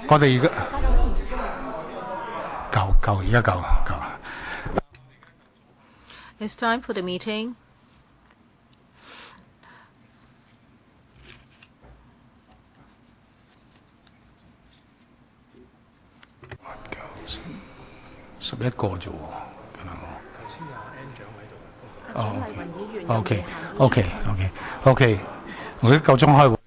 我哋而家夠，而家夠。It's time for the meeting. OK，我哋夠鐘開會。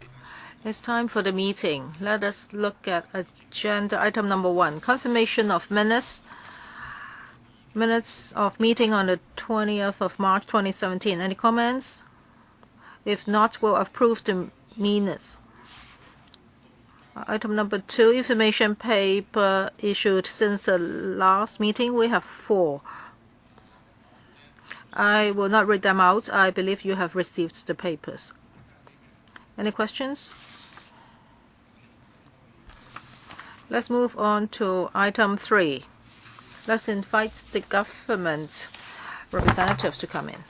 It's time for the meeting. Let us look at agenda item number 1, confirmation of minutes of meeting on the 20th of March 2017. Any comments? If not, we'll approve the minutes. Item number 2, information paper issued since the last meeting. We have 4. I will not read them out. I believe you have received the papers. Any questions? Let's move on to item 3. Let's invite the government representatives to come in.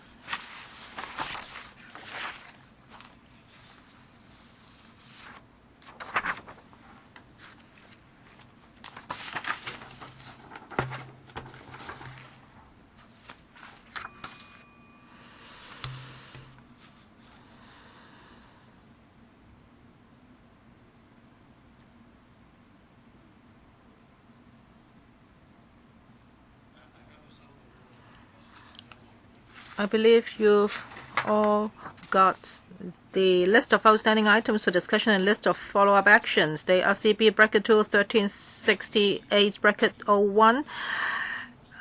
I believe you've all got the list of outstanding items for discussion and list of follow-up actions. They are CB bracket 2 1368 bracket 01,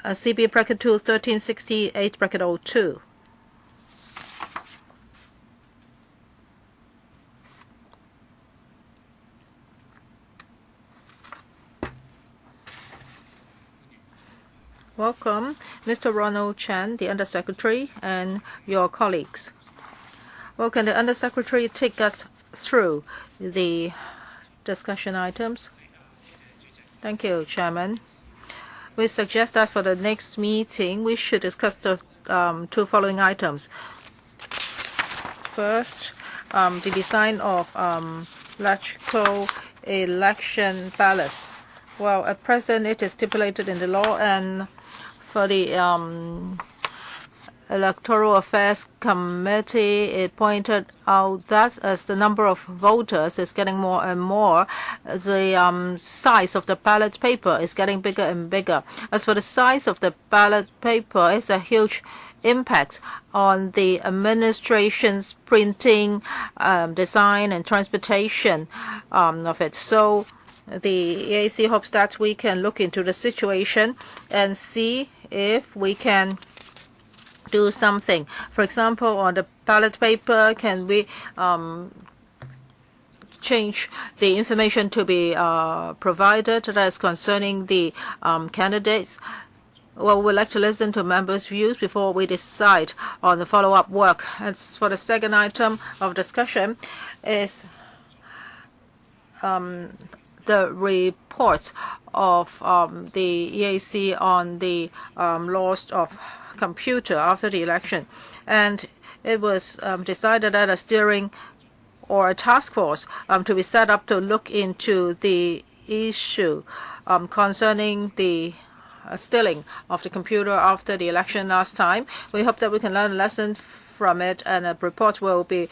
CB bracket 2 1368 bracket 02. Welcome, Mr. Ronald Chan, the Undersecretary, and your colleagues. Well, can the Undersecretary take us through the discussion items? Thank you, Chairman. We suggest that for the next meeting, we should discuss the 2 following items. First, the design of electrical election ballots. Well, at present, it is stipulated in the law, and for the Electoral Affairs Committee, it pointed out that as the number of voters is getting more and more, the size of the ballot paper is getting bigger and bigger. As for the size of the ballot paper, it's a huge impact on the administration's printing, design, and transportation of it. So the EAC hopes that we can look into the situation and see if we can do something. For example, on the ballot paper, can we change the information to be provided that is concerning the candidates? Well, we'd like to listen to members' views before we decide on the follow-up work. As for the second item of discussion is the report of the EAC on the loss of computer after the election. And it was decided that a steering or a task force to be set up to look into the issue concerning the stealing of the computer after the election last time. We hope that we can learn a lesson from it, and a report will be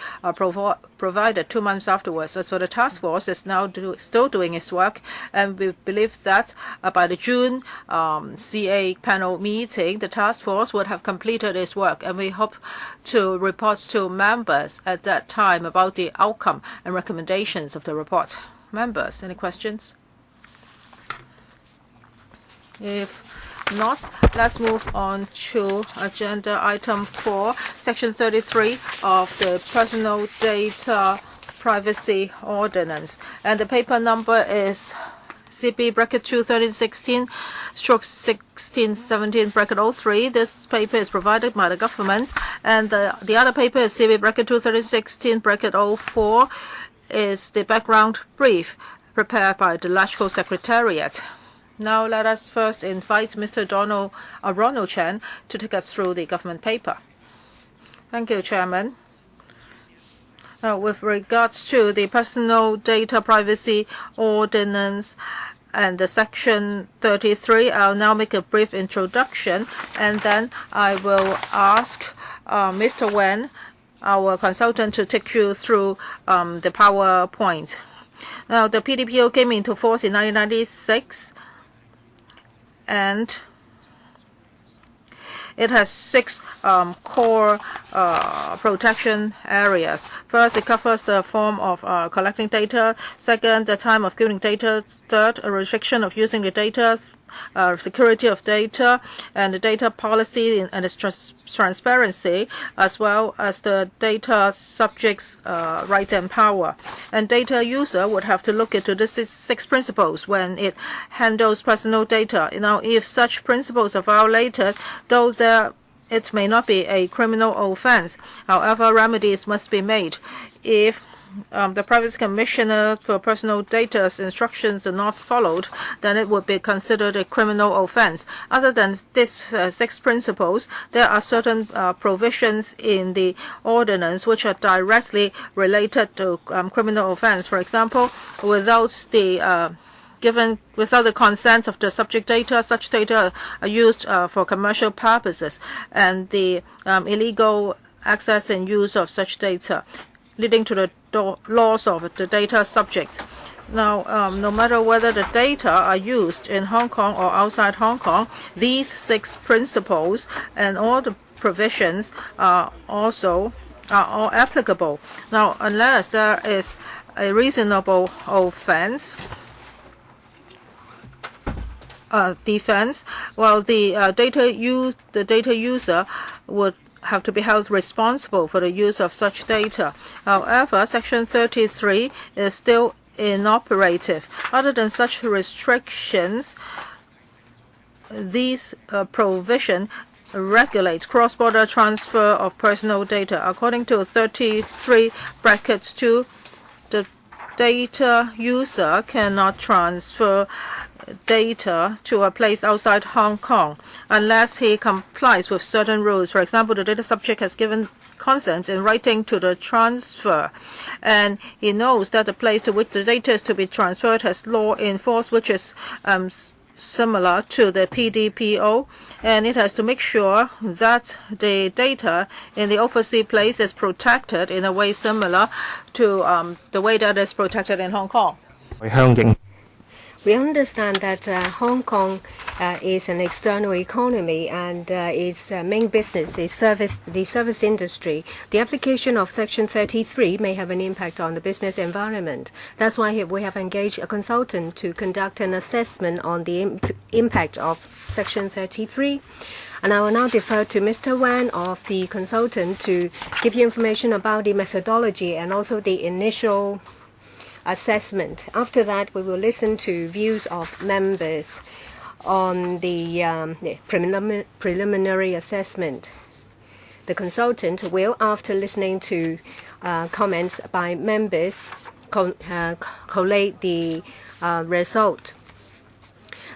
provided 2 months afterwards. As for the task force, it's now still doing its work, and we believe that by the June CA panel meeting, the task force would have completed its work, and we hope to report to members at that time about the outcome and recommendations of the report. Members, any questions? If not, let's move on to agenda item 4, section 33 of the Personal Data Privacy Ordinance. And the paper number is CB bracket 2 1316 stroke 1617 bracket 03. This paper is provided by the government, and the other paper is CB bracket 2 1316 bracket 04 is the background brief prepared by the Electoral Secretariat. Now let us first invite Mr. Ronald Chan to take us through the government paper. Thank you, Chairman. With regards to the Personal Data Privacy Ordinance and the Section 33, I'll now make a brief introduction, and then I will ask Mr. Wen, our consultant, to take you through the PowerPoint. Now, the PDPO came into force in 1996, and it has 6 core protection areas. First, it covers the form of collecting data. Second, the time of giving data. Third, a restriction of using the data. Security of data, and the data policy and its transparency, as well as the data subject's right and power. And data user would have to look into the 6 principles when it handles personal data. Now, if such principles are violated, though it may not be a criminal offense, however, remedies must be made. If the Privacy Commissioner for Personal Data's instructions are not followed, then it would be considered a criminal offense. Other than these 6 principles, there are certain provisions in the ordinance which are directly related to criminal offense. For example, without the consent of the subject data, such data are used for commercial purposes, and the illegal access and use of such data, leading to the loss of the data subjects. Now, no matter whether the data are used in Hong Kong or outside Hong Kong, these 6 principles and all the provisions are all applicable. Now, unless there is a reasonable offense, defense, well, the data user would have to be held responsible for the use of such data. However, Section 33 is still inoperative. Other than such restrictions, these provision regulate cross-border transfer of personal data. According to 33(2), the data user cannot transfer data to a place outside Hong Kong unless he complies with certain rules. For example, the data subject has given consent in writing to the transfer, and he knows that the place to which the data is to be transferred has law in force, which is similar to the PDPO, and it has to make sure that the data in the overseas place is protected in a way similar to the way that is protected in Hong Kong. We understand that Hong Kong is an external economy, and its main business is the service industry. The application of Section 33 may have an impact on the business environment. That's why we have engaged a consultant to conduct an assessment on the impact of Section 33. And I will now defer to Mr. Wan of the consultant to give you information about the methodology and also the initial assessment. After that, we will listen to views of members on the preliminary assessment. The consultant will, after listening to comments by members, collate the result.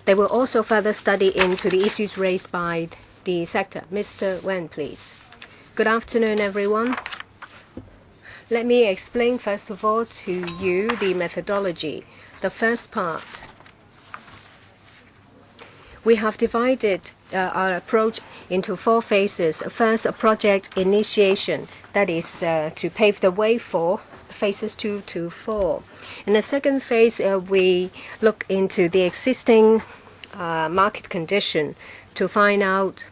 They will also further study into the issues raised by the sector. Mr. Wen, please. Good afternoon, everyone. Let me explain first of all to you the methodology. The first part, we have divided our approach into 4 phases. First, a project initiation, that is to pave the way for phases 2 to 4. In the second phase, we look into the existing market condition to find out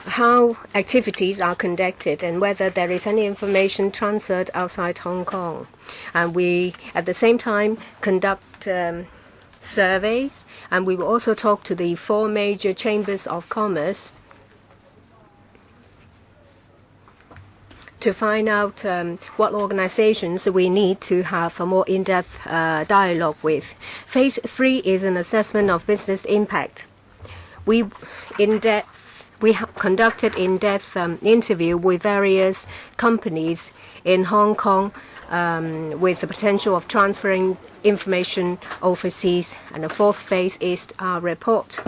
how activities are conducted and whether there is any information transferred outside Hong Kong. And we, at the same time, conduct surveys, and we will also talk to the 4 major chambers of commerce to find out what organizations we need to have a more in-depth dialogue with. Phase 3 is an assessment of business impact. We conducted in-depth interview with various companies in Hong Kong with the potential of transferring information overseas. And the 4th phase is our report.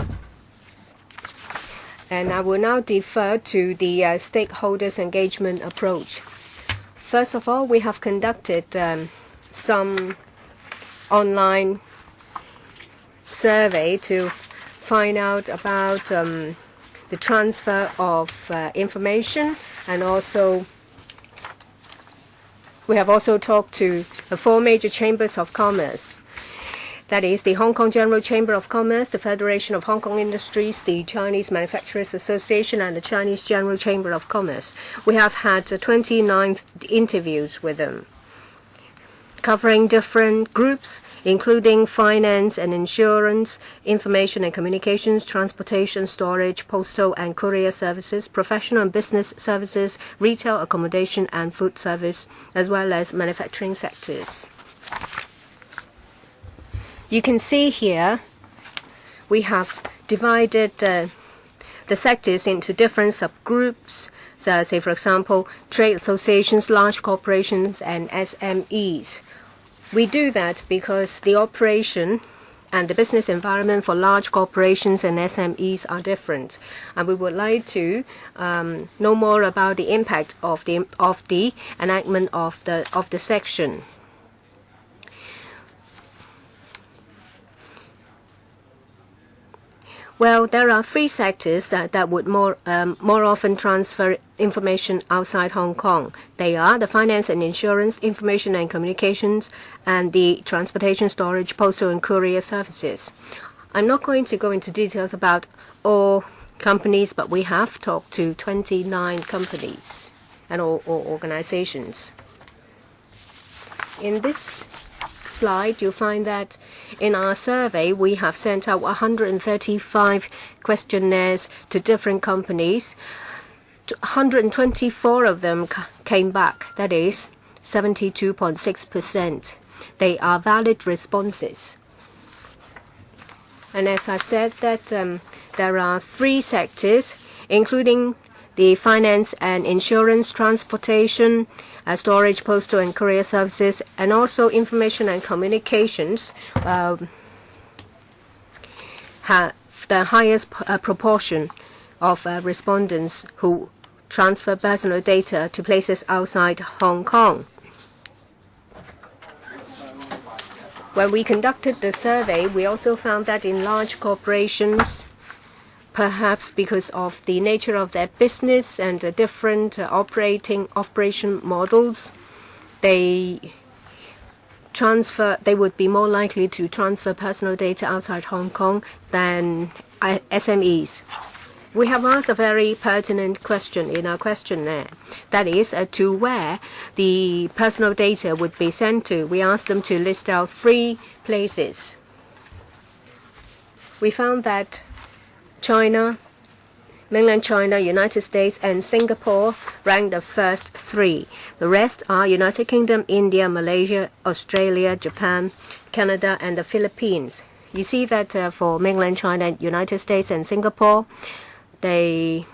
And I will now defer to the stakeholders engagement approach. First of all, we have conducted some online survey to find out about the transfer of information, and also we have also talked to the 4 major chambers of commerce. That is the Hong Kong General Chamber of Commerce, the Federation of Hong Kong Industries, the Chinese Manufacturers Association, and the Chinese General Chamber of Commerce. We have had 29 interviews with them, covering different groups, including finance and insurance, information and communications, transportation, storage, postal and courier services, professional and business services, retail, accommodation, and food service, as well as manufacturing sectors. You can see here we have divided the sectors into different subgroups. So, say, for example, trade associations, large corporations, and SMEs. We do that because the operation and the business environment for large corporations and SMEs are different, and we would like to know more about the impact of the enactment of the section. Well, there are 3 sectors that would more often transfer information outside Hong Kong. They are the finance and insurance, information and communications, and the transportation, storage, postal and courier services. I'm not going to go into details about all companies, but we have talked to 29 companies and or organizations. In this slide, you'll find that in our survey, we have sent out 135 questionnaires to different companies. 124 of them came back, that is 72.6%. They are valid responses. And as I've said, that there are 3 sectors, including the finance and insurance, transportation, storage, postal and courier services, and also information and communications have the highest proportion of respondents who transfer personal data to places outside Hong Kong. When we conducted the survey, we also found that in large corporations, perhaps because of the nature of their business and the different operation models, they would be more likely to transfer personal data outside Hong Kong than SMEs. We have asked a very pertinent question in our questionnaire. That is, to where the personal data would be sent to. We asked them to list out 3 places. We found that China, mainland China, United States, and Singapore rank the first 3. The rest are United Kingdom, India, Malaysia, Australia, Japan, Canada, and the Philippines. You see that for mainland China, United States, and Singapore, they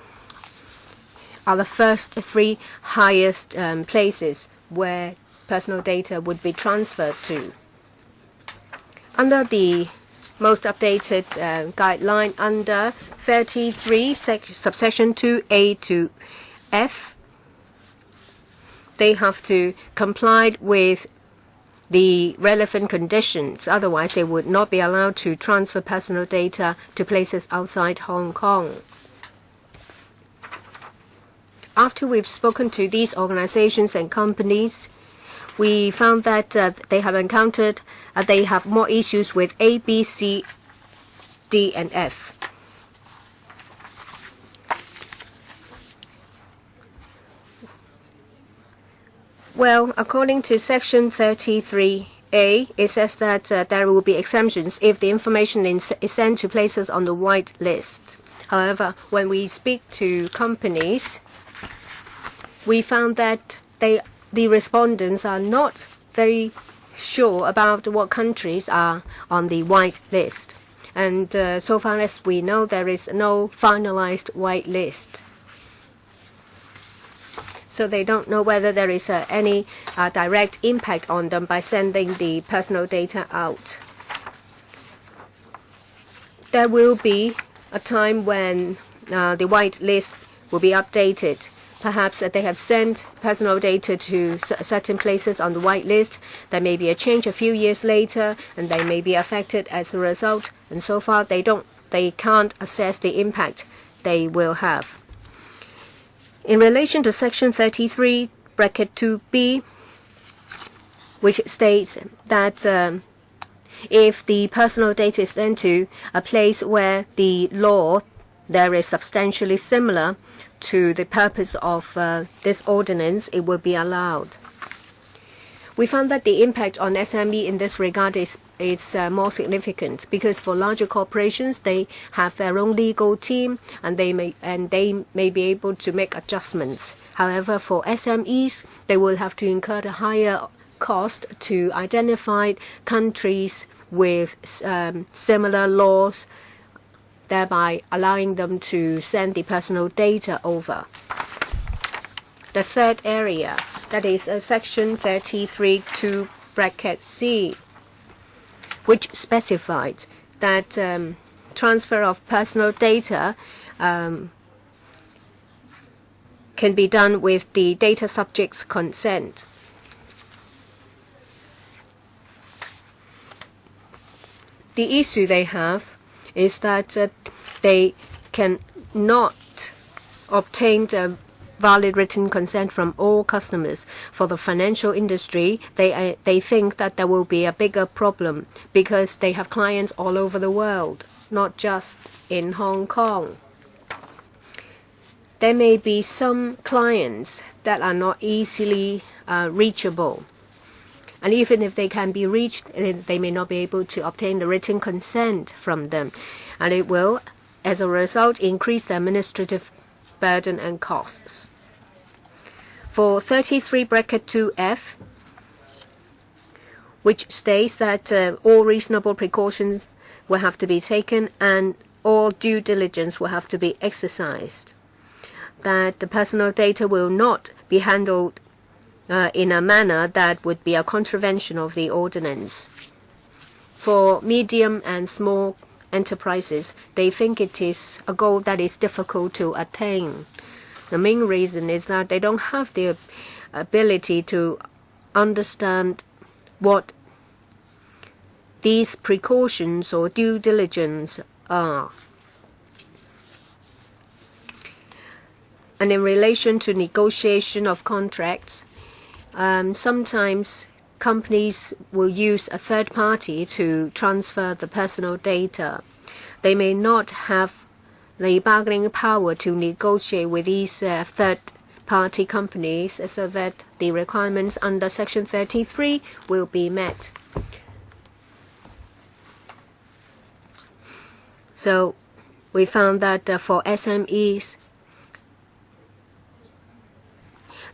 are the first 3 highest places where personal data would be transferred to. Under the most updated guideline, under 33 subsection 2A to F, they have to comply with the relevant conditions. Otherwise, they would not be allowed to transfer personal data to places outside Hong Kong. After we've spoken to these organizations and companies, we found that they have encountered, they have more issues with A, B, C, D, and F. Well, according to Section 33A, it says that there will be exemptions if the information is sent to places on the white list. However, when we speak to companies, we found that the respondents are not very sure about what countries are on the white list. And so far as we know, there is no finalized white list. So they don't know whether there is any direct impact on them by sending the personal data out. There will be a time when the white list will be updated. perhaps they have sent personal data to certain places on the whitelist. There may be a change a few years later, and they may be affected as a result. And so far, they can't assess the impact they will have. In relation to Section 33, bracket 2b, which states that if the personal data is sent to a place where the law there is substantially similar to the purpose of this ordinance, it will be allowed. We found that the impact on SME in this regard is more significant because for larger corporations, they have their own legal team and they may be able to make adjustments. However, for SMEs, they will have to incur a higher cost to identify countries with similar laws, thereby allowing them to send the personal data over. The third area, that is Section 33(2) bracket C, which specifies that transfer of personal data can be done with the data subject's consent. The issue they have is that they cannot obtain the valid written consent from all customers. For the financial industry, they think that there will be a bigger problem because they have clients all over the world, not just in Hong Kong. There may be some clients that are not easily reachable. And even if they can be reached, they may not be able to obtain the written consent from them. And it will, as a result, increase the administrative burden and costs. For 33 bracket 2F, which states that all reasonable precautions will have to be taken and all due diligence will have to be exercised, that the personal data will not be handled in a manner that would be a contravention of the ordinance. For medium and small enterprises, they think it is a goal that is difficult to attain. The main reason is that they don't have the ability to understand what these precautions or due diligence are. And in relation to negotiation of contracts, sometimes companies will use a third party to transfer the personal data. They may not have the bargaining power to negotiate with these third party companies so that the requirements under Section 33 will be met. So we found that for SMEs,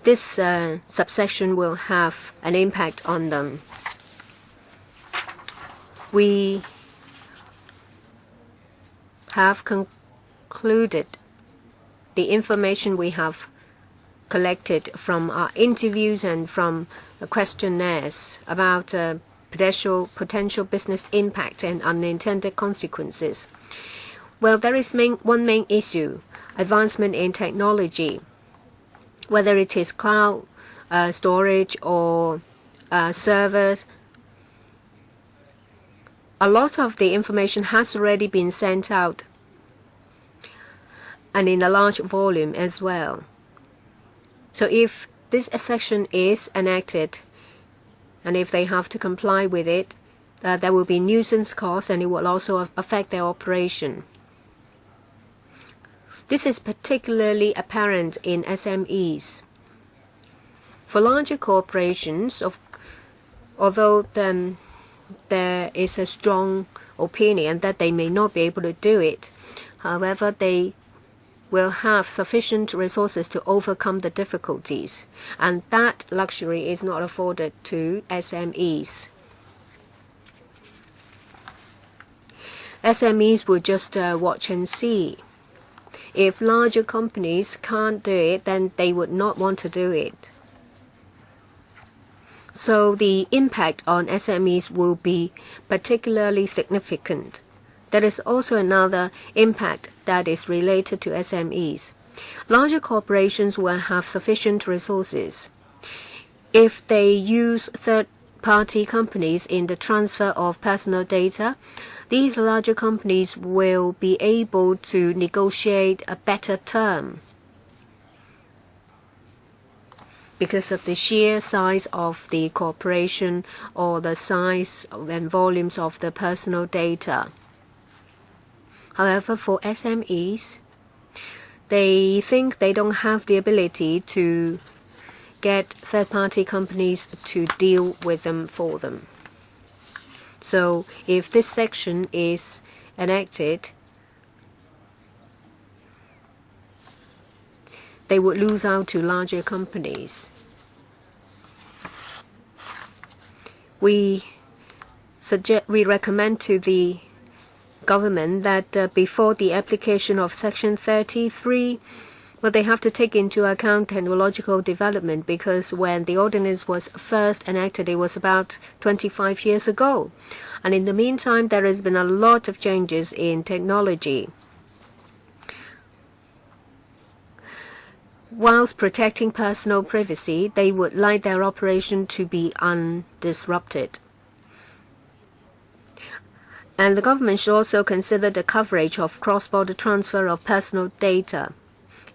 this subsection will have an impact on them. We have concluded the information we have collected from our interviews and from the questionnaires about potential business impact and unintended consequences. Well, there is one main issue: advancement in technology. Whether it is cloud storage or servers, a lot of the information has already been sent out, and in a large volume as well. So if this section is enacted, and if they have to comply with it, there will be nuisance costs, and it will also affect their operation. This is particularly apparent in SMEs. For larger corporations, although there is a strong opinion that they may not be able to do it, however, they will have sufficient resources to overcome the difficulties, and that luxury is not afforded to SMEs. SMEs will just watch and see. If larger companies can't do it, then they would not want to do it. So the impact on SMEs will be particularly significant. There is also another impact that is related to SMEs. Larger corporations will have sufficient resources. If they use third-party companies in the transfer of personal data, these larger companies will be able to negotiate a better term because of the sheer size of the corporation or the size and volumes of the personal data. However, for SMEs, they think they don't have the ability to get third-party companies to deal with them for them. So if this section is enacted, they would lose out to larger companies. We recommend to the government that before the application of Section 33, well, they have to take into account technological development, because when the ordinance was first enacted, it was about 25 years ago. And in the meantime, there has been a lot of changes in technology. Whilst protecting personal privacy, they would like their operation to be undisrupted. And the government should also consider the coverage of cross-border transfer of personal data.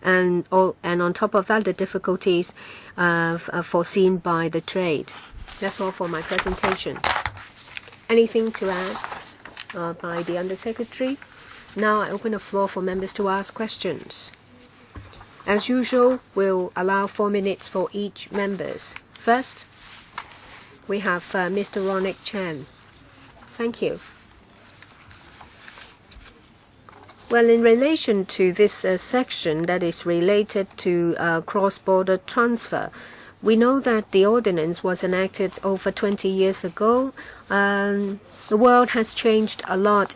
And on top of that, the difficulties foreseen by the trade. That's all for my presentation. Anything to add by the Undersecretary? Now I open the floor for members to ask questions. As usual, we'll allow 4 minutes for each members. First, we have Mr. Ronick Chan. Thank you. Well, in relation to this section that is related to cross-border transfer, we know that the ordinance was enacted over 20 years ago. The world has changed a lot.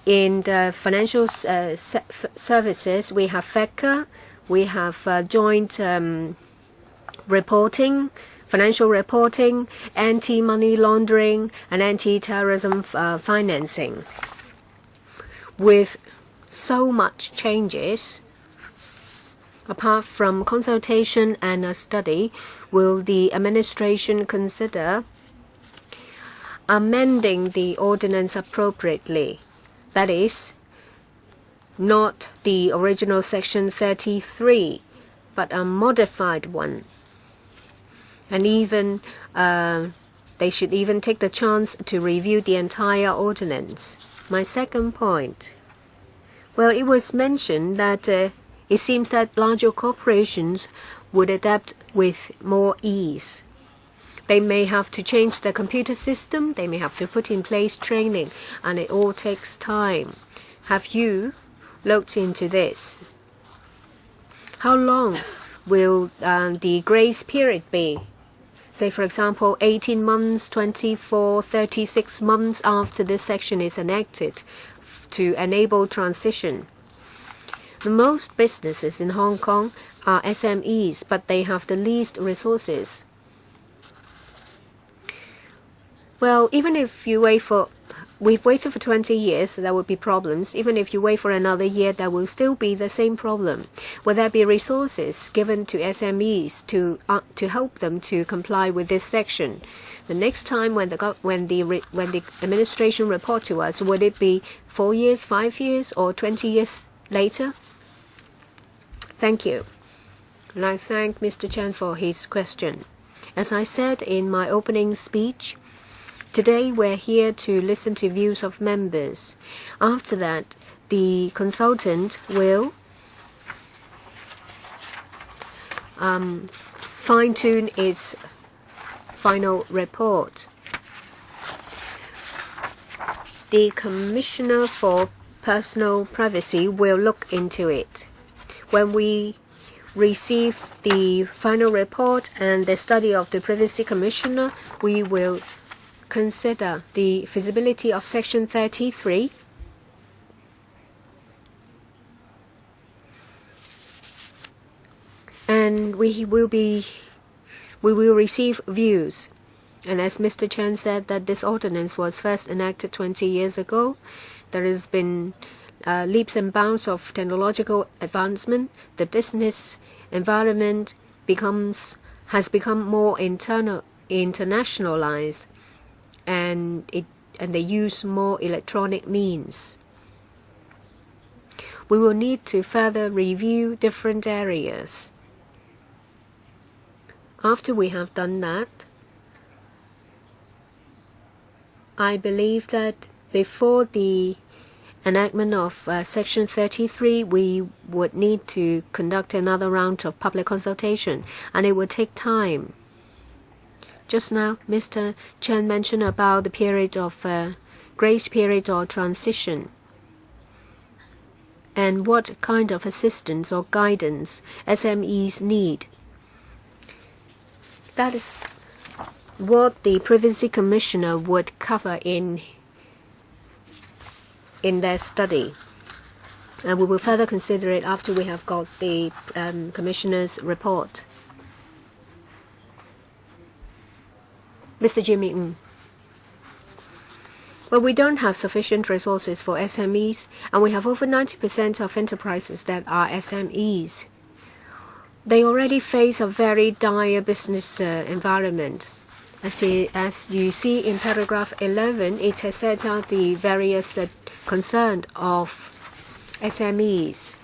In the financial services, we have FECA, we have joint reporting, financial reporting, anti-money laundering, and anti-terrorism financing. With so much changes, apart from consultation and a study, will the administration consider amending the ordinance appropriately? That is, not the original Section 33, but a modified one. And even they should even take the chance to review the entire ordinance. My second point, well, it was mentioned that it seems that larger corporations would adapt with more ease. They may have to change the computer system, they may have to put in place training, and it all takes time. Have you looked into this? How long will the grace period be? Say, for example, 18 months, 24, 36 months after this section is enacted to enable transition. Most businesses in Hong Kong are SMEs, but they have the least resources. Well, even if you we've waited for 20 years, there will be problems. Even if you wait for another year, there will still be the same problem. Will there be resources given to SMEs to help them to comply with this section? The next time when the administration report to us, would it be 4 years, 5 years, or 20 years later? Thank you. And I thank Mr. Chen for his question. As I said in my opening speech, today we're here to listen to views of members. After that, the consultant will fine-tune its final report. The Commissioner for Personal Privacy will look into it. When we receive the final report and the study of the Privacy Commissioner, we will consider the feasibility of Section 33 and we will receive views. And as Mr. Chen said, that this ordinance was first enacted 20 years ago, there has been leaps and bounds of technological advancement, the business environment has become more internationalized, and they use more electronic means. We will need to further review different areas. After we have done that, I believe that before the enactment of Section 33, we would need to conduct another round of public consultation, and it would take time. Just now, Mr. Chen mentioned about the period of grace period or transition, and what kind of assistance or guidance SMEs need. That is what the Privacy Commissioner would cover in their study. And we will further consider it after we have got the Commissioner's report. Mr. Jimmy Ng. Well, we don't have sufficient resources for SMEs, and we have over 90% of enterprises that are SMEs. They already face a very dire business environment. As you see in paragraph 11, it has set out the various concerns of SMEs.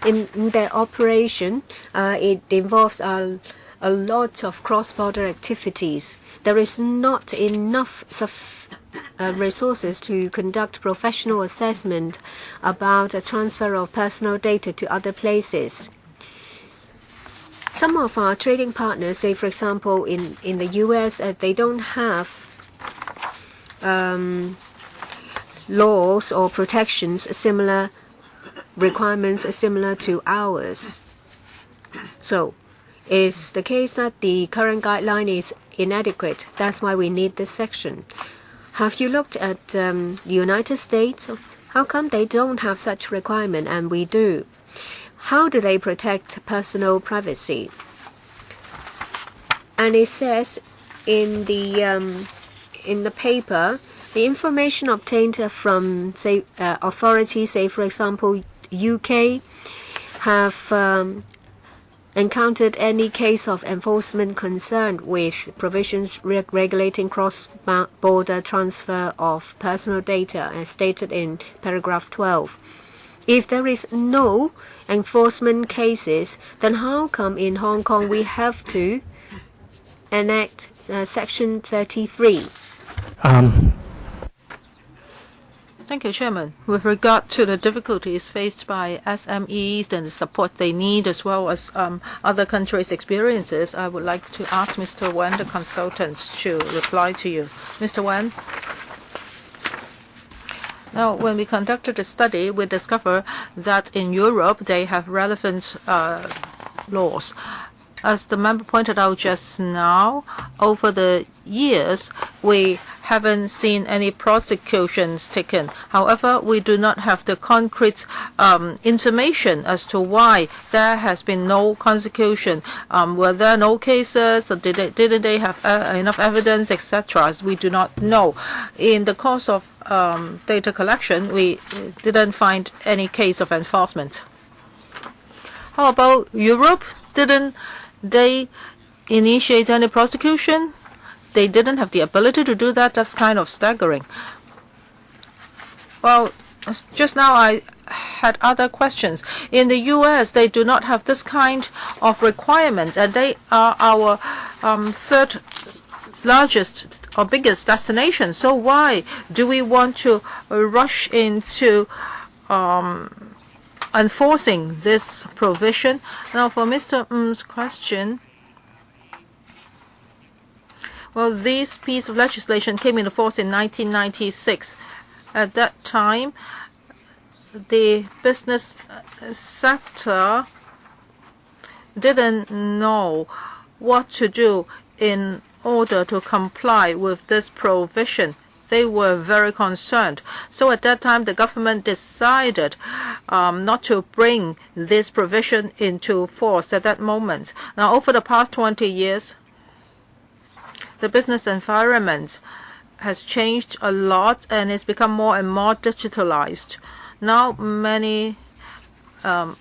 In their operation, it involves a lot of cross-border activities. There is not enough resources to conduct professional assessment about a transfer of personal data to other places. Some of our trading partners, say for example in the US, they don't have laws or protections similar requirements similar to ours. So it's the case that the current guideline is inadequate. That's why we need this section. Have you looked at the United States? How come they don't have such requirement and we do? How do they protect personal privacy? And it says in the paper, the information obtained from authorities, say for example UK, have encountered any case of enforcement concerned with provisions regulating cross-border transfer of personal data, as stated in paragraph 12. If there is no enforcement cases, then how come in Hong Kong we have to enact Section 33? Thank you, Chairman. With regard to the difficulties faced by SMEs and the support they need, as well as other countries' experiences, I would like to ask Mr. Wen, the consultant, to reply to you. Mr. Wen? Now, when we conducted the study, we discovered that in Europe they have relevant laws. As the member pointed out just now, over the years, we haven't seen any prosecutions taken. However, we do not have the concrete information as to why there has been no prosecution. Were there no cases? Or didn't they have enough evidence, etc.? We do not know. In the course of data collection, we didn't find any case of enforcement. How about Europe? Didn't they initiate any prosecution? They didn't have the ability to do that. That's kind of staggering. Well, just now I had other questions. In the US, they do not have this kind of requirement, and they are our third largest or biggest destination. So why do we want to rush into enforcing this provision? Now, for Mr. Ng's question, well, this piece of legislation came into force in 1996. At that time, the business sector didn't know what to do in order to comply with this provision. They were very concerned. So at that time, the government decided not to bring this provision into force at that moment. Now, over the past 20 years, the business environment has changed a lot and it's become more and more digitalized. Now many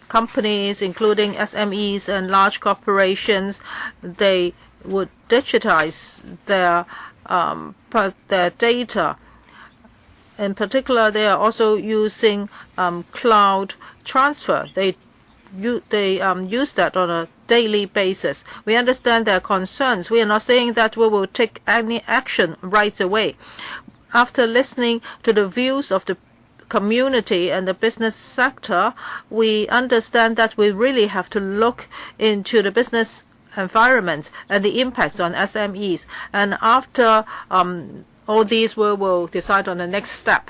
companies, including SMEs and large corporations, they would digitize their data. In particular, they are also using cloud transfer. They use that on a daily basis. We understand their concerns. We are not saying that we will take any action right away. After listening to the views of the community and the business sector, we understand that we really have to look into the business environment and the impact on SMEs. And after all these, we will decide on the next step.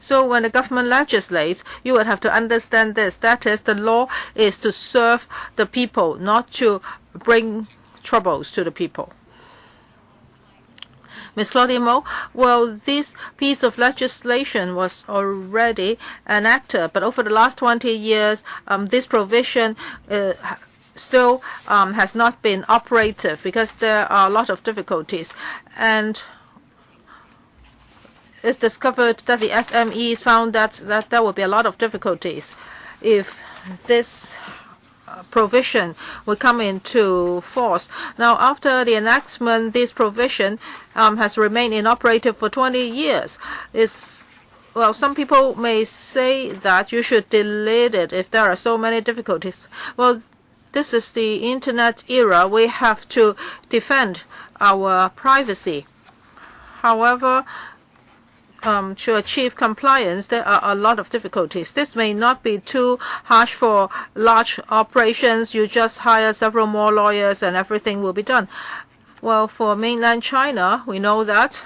So when the government legislates, you would have to understand this. That is, the law is to serve the people, not to bring troubles to the people. Ms. Claudia Mo, well, this piece of legislation was already enacted, but over the last 20 years, this provision still has not been operative because there are a lot of difficulties. And it's discovered that the SMEs found that there will be a lot of difficulties if this provision will come into force. Now, after the enactment, this provision has remained inoperative for 20 years. Well, some people may say that you should delete it if there are so many difficulties. Well, this is the internet era. We have to defend our privacy. However, to achieve compliance, there are a lot of difficulties. This may not be too harsh for large operations. You just hire several more lawyers and everything will be done. Well, for mainland China, we know that.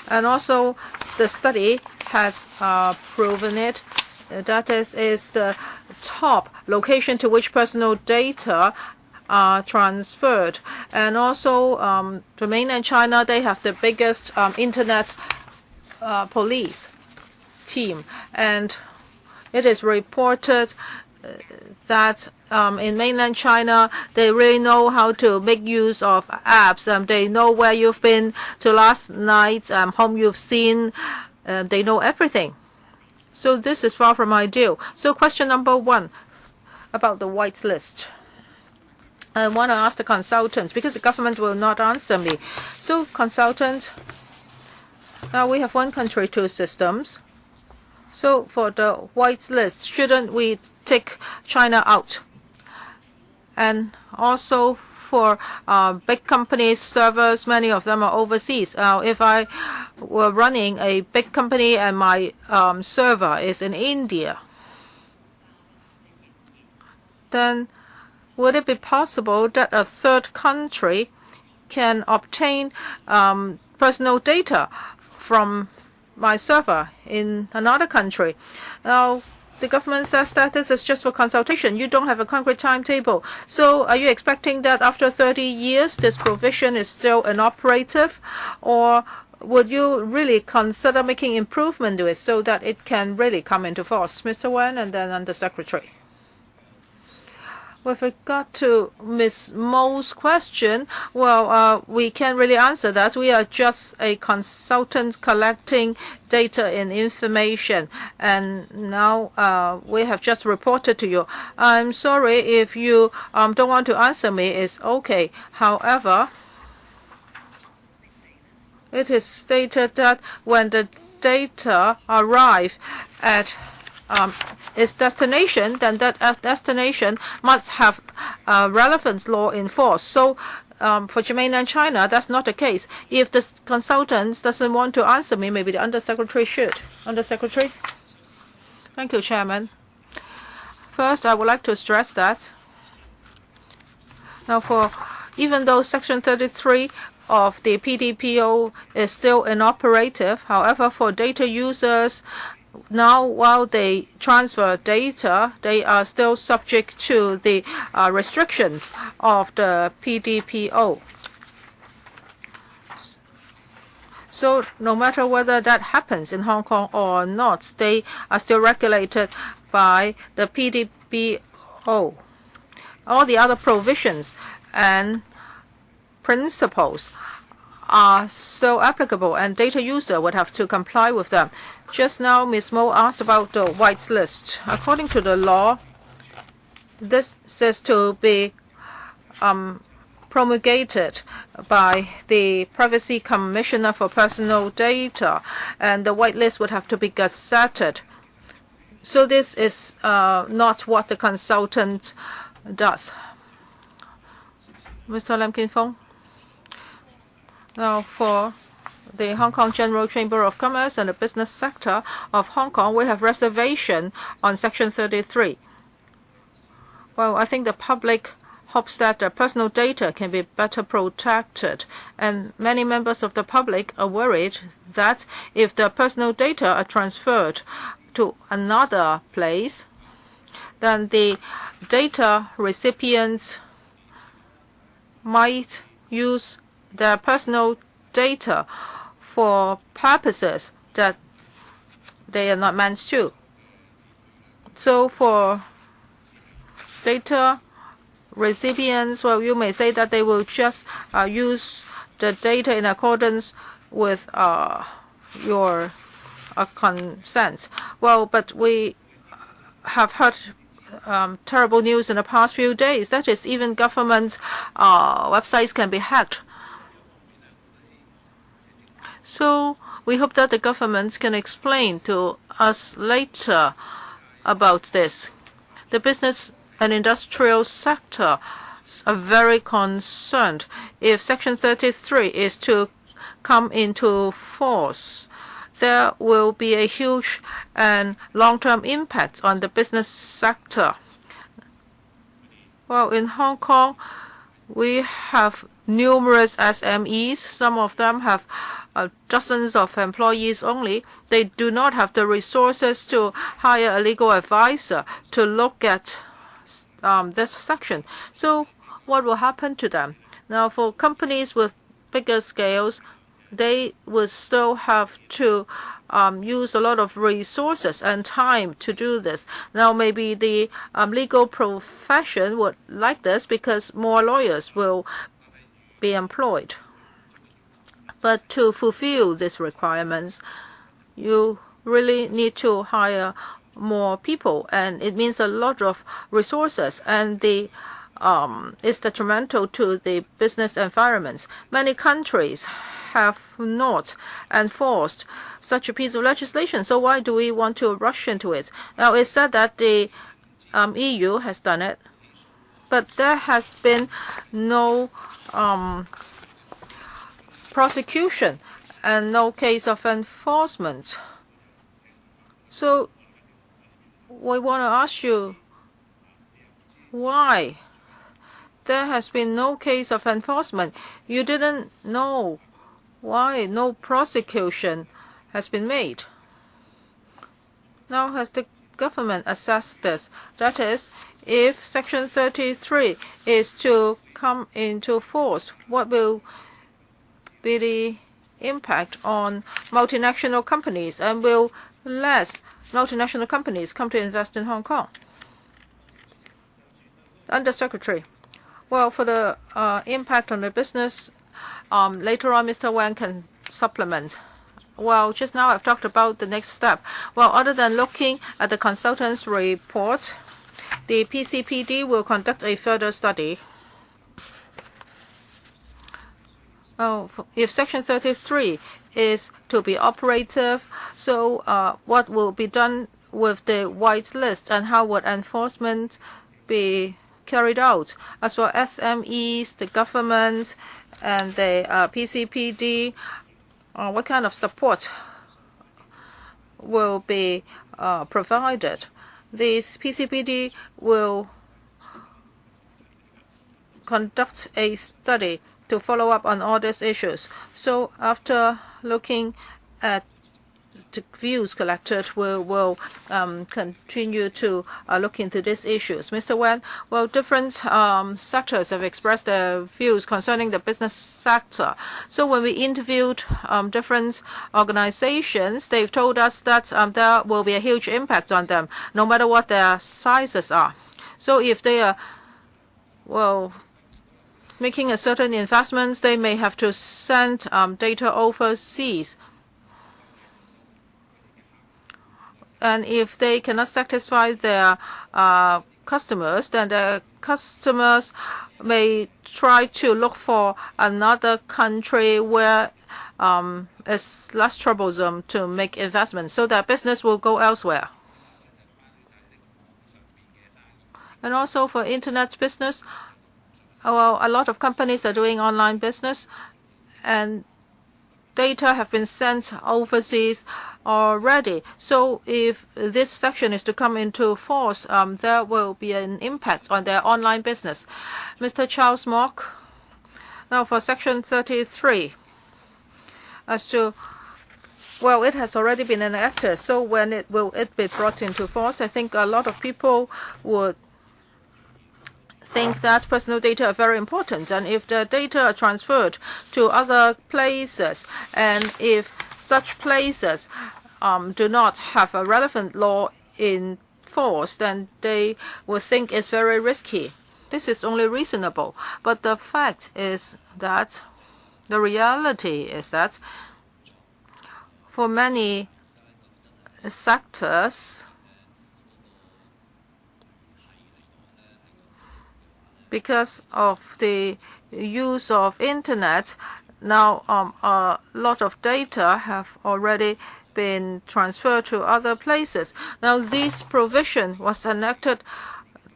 And also, the study has proven it. That is the top location to which personal data are transferred. And also, to mainland China, they have the biggest internet police team. And it is reported that in mainland China, they really know how to make use of apps. They know where you've been to last night, whom you've seen. They know everything. So this is far from ideal. So question number 1 about the white list. I want to ask the consultants because the government will not answer me. So consultants, we have one country, two systems. So for the white list, shouldn't we take China out? And also for big companies, servers, many of them are overseas. If I were running a big company and my server is in India, then would it be possible that a third country can obtain personal data from my server in another country? Now, the government says that this is just for consultation. You don't have a concrete timetable. So are you expecting that after 30 years this provision is still inoperative? Or would you really consider making improvement to it so that it can really come into force? Mr. Wen and then Under Secretary. With regard to Ms. Mo's question, well, we can't really answer that. We are just a consultant collecting data and information. And now we have just reported to you. I'm sorry if you don't want to answer me. It's okay. However, it is stated that when the data arrive at its destination, then that destination must have relevant law in force. So for mainland China, that's not the case. If the consultant doesn't want to answer me, maybe the Undersecretary should. Undersecretary? Thank you, Chairman. First, I would like to stress that now even though Section 33 of the PDPO is still inoperative, however, for data users, now, while they transfer data, they are still subject to the restrictions of the PDPO. So no matter whether that happens in Hong Kong or not, they are still regulated by the PDPO. All the other provisions and principles are so applicable, and data user would have to comply with them. Just now, Ms. Mo asked about the white list. According to the law, this is to be promulgated by the Privacy Commissioner for Personal Data, and the white list would have to be gazetted. So this is not what the consultant does. Mr. Lam Kin Fong. Now, for the Hong Kong General Chamber of Commerce and the business sector of Hong Kong, we have reservation on Section 33. Well, I think the public hopes that their personal data can be better protected, and many members of the public are worried that if their personal data are transferred to another place, then the data recipients might use their personal data for purposes that they are not meant to. So for data recipients, well, you may say that they will just use the data in accordance with your consent. Well, but we have heard terrible news in the past few days. That is, even government websites can be hacked. So we hope that the government can explain to us later about this. The business and industrial sector are very concerned. If Section 33 is to come into force, there will be a huge and long-term impact on the business sector. Well, in Hong Kong, we have numerous SMEs. Some of them have dozens of employees only. They do not have the resources to hire a legal advisor to look at this section. So what will happen to them? Now, for companies with bigger scales, they will still have to use a lot of resources and time to do this. Now, maybe the legal profession would like this because more lawyers will be employed. But to fulfill these requirements, you really need to hire more people, and it means a lot of resources, and it's detrimental to the business environments. Many countries have not enforced such a piece of legislation, so why do we want to rush into it? Now, it's said that the EU has done it, but there has been no prosecution and no case of enforcement. So we want to ask you why there has been no case of enforcement. You didn't know why no prosecution has been made. Now, has the government assessed this? That is, if Section 33 is to come into force, what will be the impact on multinational companies, and will less multinational companies come to invest in Hong Kong? Undersecretary. Well, for the impact on the business, later on Mr. Wang can supplement. Well, just now I've talked about the next step. Well, other than looking at the consultant's report, the PCPD will conduct a further study. Oh, if Section 33 is to be operative, so what will be done with the white list, and how would enforcement be carried out? As for SMEs, the government, and the PCPD, what kind of support will be provided? This PCPD will conduct a study to follow up on all these issues. So after looking at the views collected, we will continue to look into these issues. Mr. Wen, well, different sectors have expressed their views concerning the business sector. So when we interviewed different organizations, they've told us that there will be a huge impact on them, no matter what their sizes are. So if they are, well, making a certain investments, they may have to send data overseas. And if they cannot satisfy their customers, then the customers may try to look for another country where it's less troublesome to make investments, so that business will go elsewhere. And also for internet business, well, a lot of companies are doing online business, and data have been sent overseas already. So if this section is to come into force, there will be an impact on their online business. Mr. Charles Mock. Now for Section 33, as to, well, it has already been enacted. So when it be brought into force, I think a lot of people would think that personal data are very important, and if the data are transferred to other places, and if such places do not have a relevant law in force, then they will think it's very risky. This is only reasonable, but the fact is that the reality is that for many sectors, because of the use of internet, now a lot of data have already been transferred to other places. Now this provision was enacted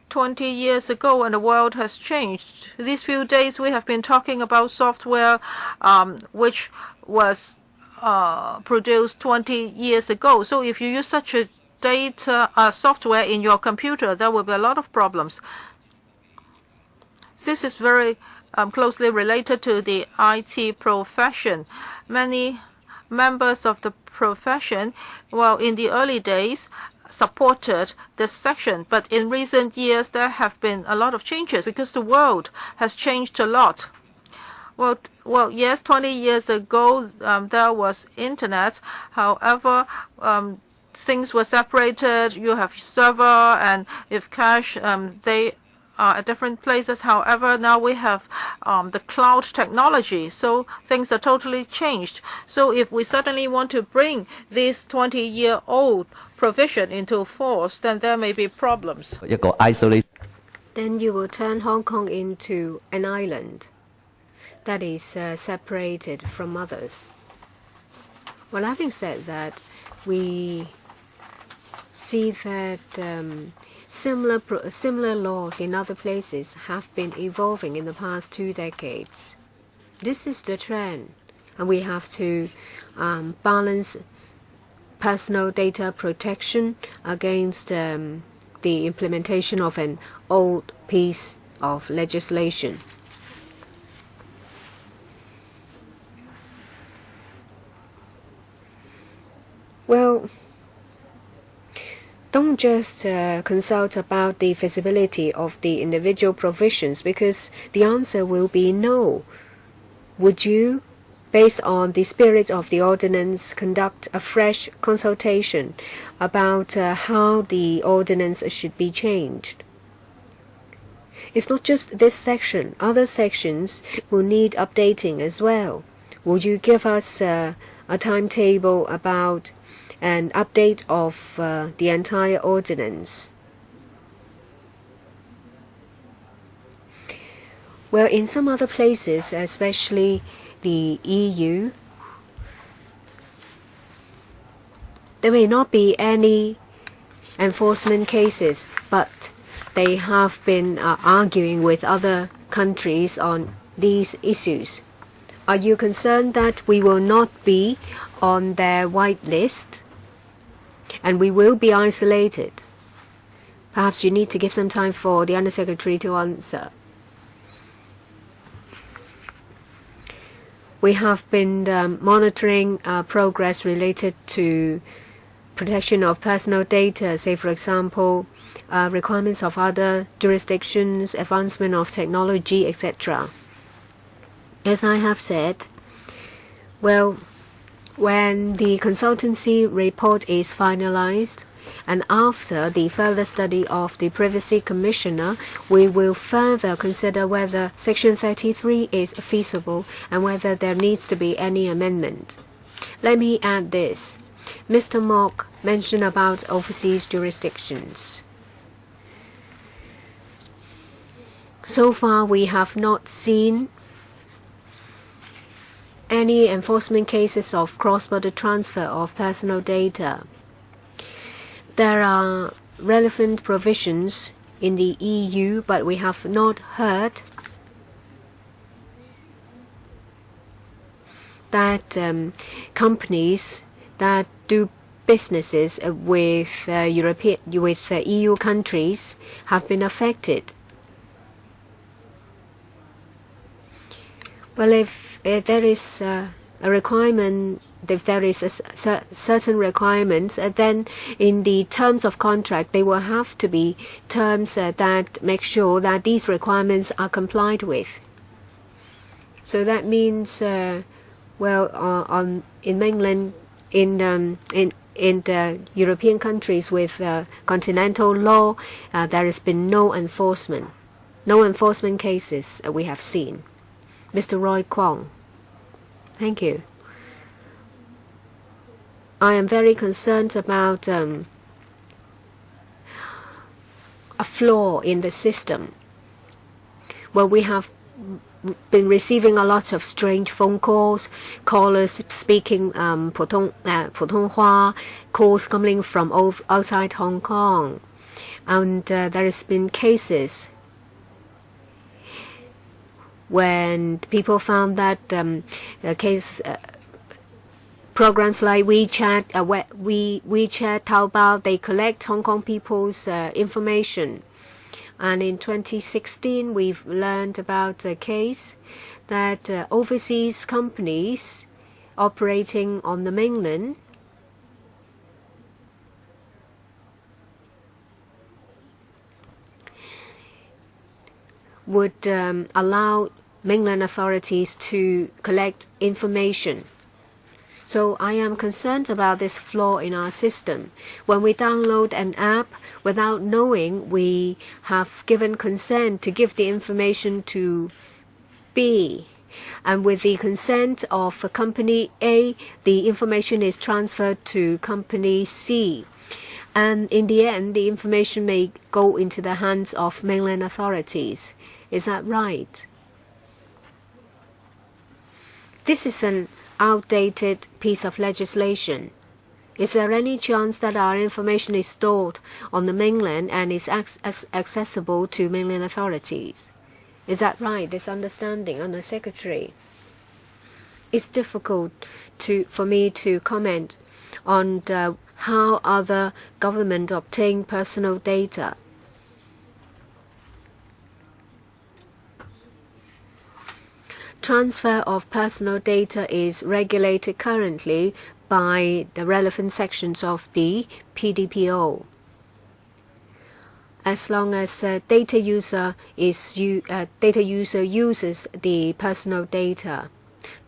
20 years ago, and the world has changed. These few days we have been talking about software which was produced 20 years ago. So if you use such a software in your computer, there will be a lot of problems. This is very closely related to the IT profession. Many members of the profession, well, in the early days, supported this section, but in recent years there have been a lot of changes because the world has changed a lot. Well, yes, 20 years ago there was internet. However, things were separated. You have server, and if cache, they at different places. However, now we have the cloud technology, so things are totally changed. So if we suddenly want to bring this 20-year-old provision into force, then there may be problems. Then you will turn Hong Kong into an island that is separated from others. Well, having said that, we see that similar laws in other places have been evolving in the past 2 decades. This is the trend, and we have to balance personal data protection against the implementation of an old piece of legislation. Well, don't just consult about the feasibility of the individual provisions, because the answer will be no. Would you, based on the spirit of the ordinance, conduct a fresh consultation about how the ordinance should be changed? It's not just this section. Other sections will need updating as well. Would you give us a timetable about an update of the entire ordinance? Well, in some other places, especially the EU, there may not be any enforcement cases, but they have been arguing with other countries on these issues. Are you concerned that we will not be on their white list and we will be isolated? Perhaps you need to give some time for the Undersecretary to answer. We have been monitoring progress related to protection of personal data, say for example, requirements of other jurisdictions, advancement of technology, etc. As I have said, well, when the consultancy report is finalized, And after the further study of the Privacy Commissioner, we will further consider whether Section 33 is feasible and whether there needs to be any amendment. Let me add this. Mr. Mok mentioned about overseas jurisdictions. So far, we have not seen any enforcement cases of cross-border transfer of personal data. There are relevant provisions in the EU, but we have not heard that companies that do businesses with EU countries have been affected. Well, if there is a requirement, if there is a certain requirements, then in the terms of contract, they will have to be terms that make sure that these requirements are complied with. So that means, in mainland, in the European countries with continental law, there has been no enforcement cases we have seen. Mr. Roy Kwong. Thank you. I am very concerned about a flaw in the system. Well, we have been receiving a lot of strange phone calls, callers speaking 普通话, calls coming from outside Hong Kong. And there has been cases when people found that programs like WeChat, Taobao, they collect Hong Kong people's information. And in 2016, we've learned about a case that overseas companies operating on the mainland would allow mainland authorities to collect information. So I am concerned about this flaw in our system. When we download an app without knowing, we have given consent to give the information to B. And with the consent of company A, the information is transferred to company C. And in the end, the information may go into the hands of mainland authorities. Is that right? This is an outdated piece of legislation. Is there any chance that our information is stored on the mainland and is accessible to mainland authorities? Is that right, this understanding, Honour Secretary? It's difficult for me to comment on how other governments obtain personal data. Transfer of personal data is regulated currently by the relevant sections of the PDPO. As long as data user uses the personal data,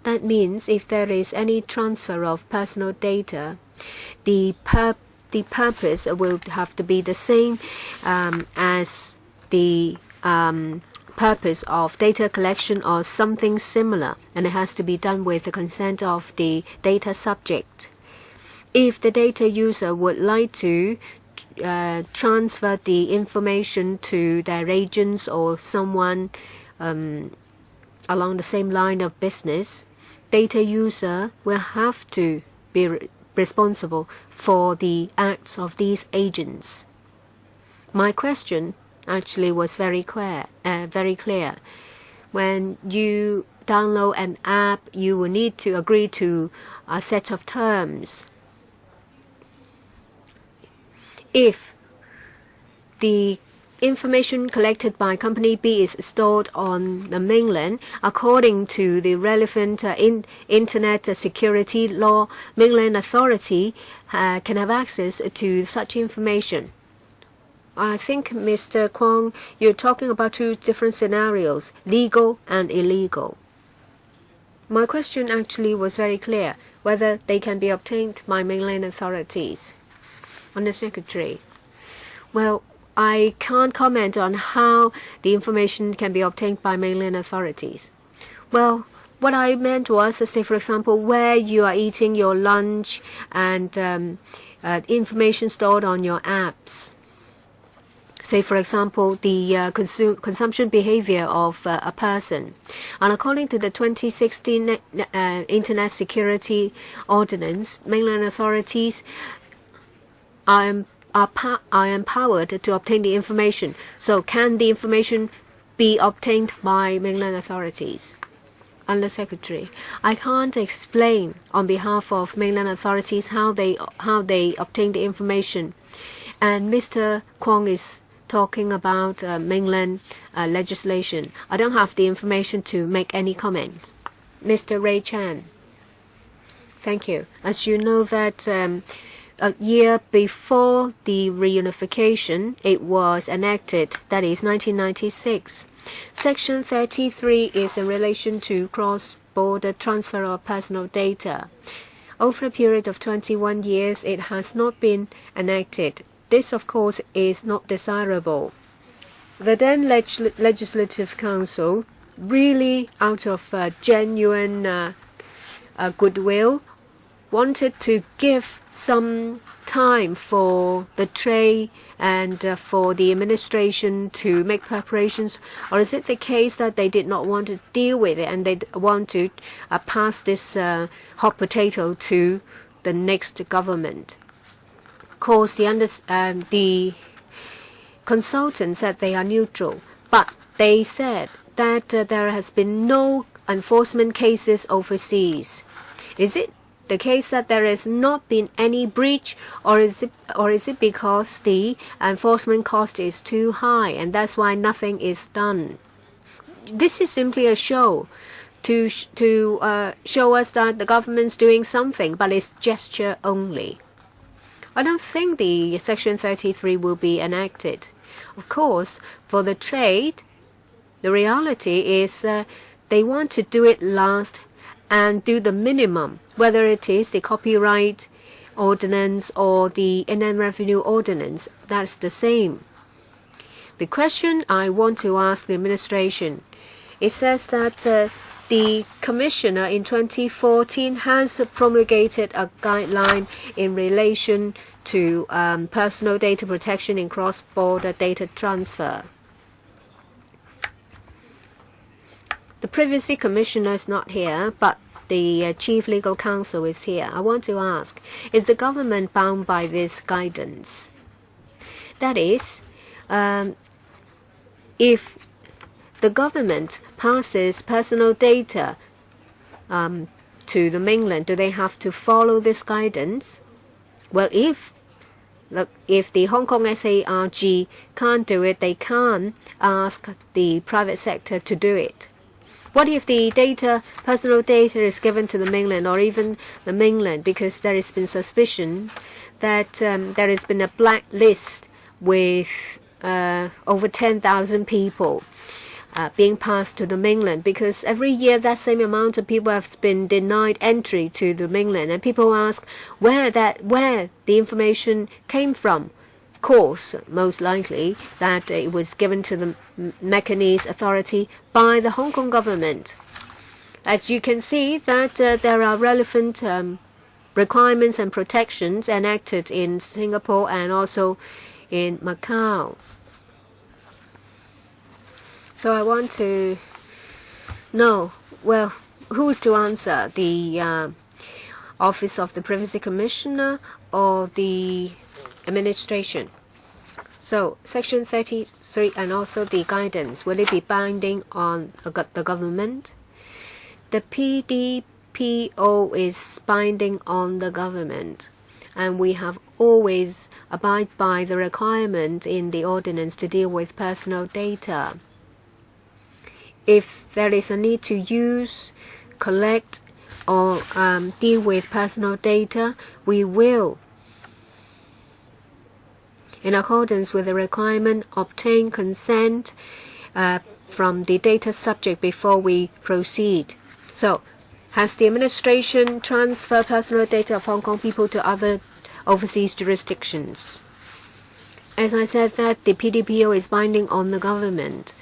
that means if there is any transfer of personal data, the purpose will have to be the same as the purpose of data collection or something similar, and it has to be done with the consent of the data subject. If the data user would like to transfer the information to their agents or someone along the same line of business, data user will have to be responsible for the acts of these agents. My question actually was very clear. When you download an app, you will need to agree to a set of terms. If the information collected by company B is stored on the mainland, according to the relevant internet security law, mainland authority can have access to such information. I think, Mr. Kwong, you're talking about two different scenarios, legal and illegal. My question actually was very clear, whether they can be obtained by mainland authorities. Under Secretary. Well, I can't comment on how the information can be obtained by mainland authorities. Well, what I meant was, say for example, where you are eating your lunch and information stored on your apps. Say for example, the consumption behavior of a person. And according to the 2016 Internet Security Ordinance, mainland authorities are empowered to obtain the information. So can the information be obtained by mainland authorities? Under Secretary, I can't explain on behalf of mainland authorities how they obtain the information. And Mr. Kwong is talking about mainland legislation. I don't have the information to make any comment. Mr. Ray Chan. Thank you. As you know that a year before the reunification, it was enacted, that is 1996. Section 33 is in relation to cross-border transfer of personal data. Over a period of 21 years, it has not been enacted. This, of course, is not desirable. The then Legislative Council, really out of genuine goodwill, wanted to give some time for the trade and for the administration to make preparations, or is it the case that they did not want to deal with it and they want to pass this hot potato to the next government? Of course, the consultants said they are neutral, but they said that there has been no enforcement cases overseas. Is it the case that there has not been any breach, or is it because the enforcement cost is too high and that's why nothing is done? This is simply a show to show us that the government's doing something, but it's gesture only. I don't think the Section 33 will be enacted. Of course, for the trade, the reality is that they want to do it last and do the minimum, whether it is the copyright ordinance or the Inland Revenue Ordinance. That's the same. The question I want to ask the administration, it says that the Commissioner in 2014 has promulgated a guideline in relation to personal data protection in cross-border data transfer. The Privacy Commissioner is not here, but the Chief Legal Counsel is here. I want to ask, is the government bound by this guidance? That is, if the government passes personal data to the mainland, do they have to follow this guidance? Well, if the Hong Kong SARG can't do it, they can ask the private sector to do it. What if the personal data is given to the mainland or even the mainland because there has been suspicion that there has been a blacklist with over 10,000 people being passed to the mainland, because every year that same amount of people have been denied entry to the mainland, and people ask where the information came from. Of course, most likely that it was given to the Macanese authority by the Hong Kong government. As you can see that there are relevant requirements and protections enacted in Singapore and also in Macau. So I want to know, well, who's to answer? The Office of the Privacy Commissioner or the administration? So Section 33 and also the guidance, will it be binding on the government? The PDPO is binding on the government, and we have always abide by the requirement in the ordinance to deal with personal data. If there is a need to use, collect, or deal with personal data, we will, in accordance with the requirement, obtain consent from the data subject before we proceed. So, has the administration transferred personal data of Hong Kong people to other overseas jurisdictions. As I said, that the PDPO is binding on the government.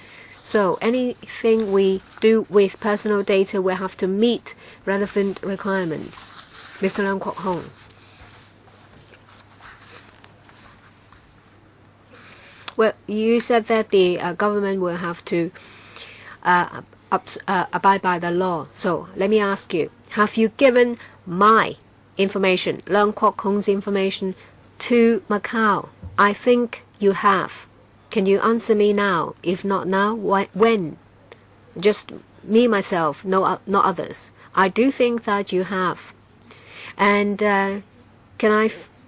So anything we do with personal data will have to meet relevant requirements. Mr. Leung Kwok Hong. Well, you said that the government will have to abide by the law. So let me ask you, have you given my information, Leung Kwok Hong's information, to Macau? I think you have. Can you answer me now? If not now, when? Just me, myself, no, not others. I do think that you have. And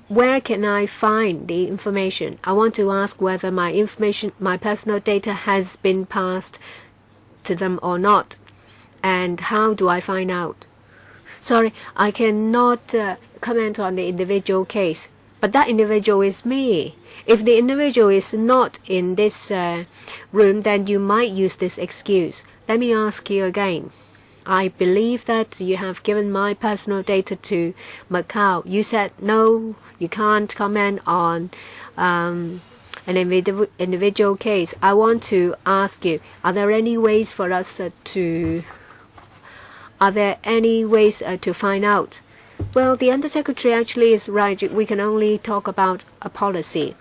where can I find the information? I want to ask whether my information, my personal data has been passed to them or not. And how do I find out? Sorry, I cannot comment on the individual case. But that individual is me. If the individual is not in this room, then you might use this excuse. Let me ask you again. I believe that you have given my personal data to Macau. You said no, you can't comment on an individual case. I want to ask you, are there any ways for us to find out? Well, the Undersecretary actually is right. We can only talk about a policy.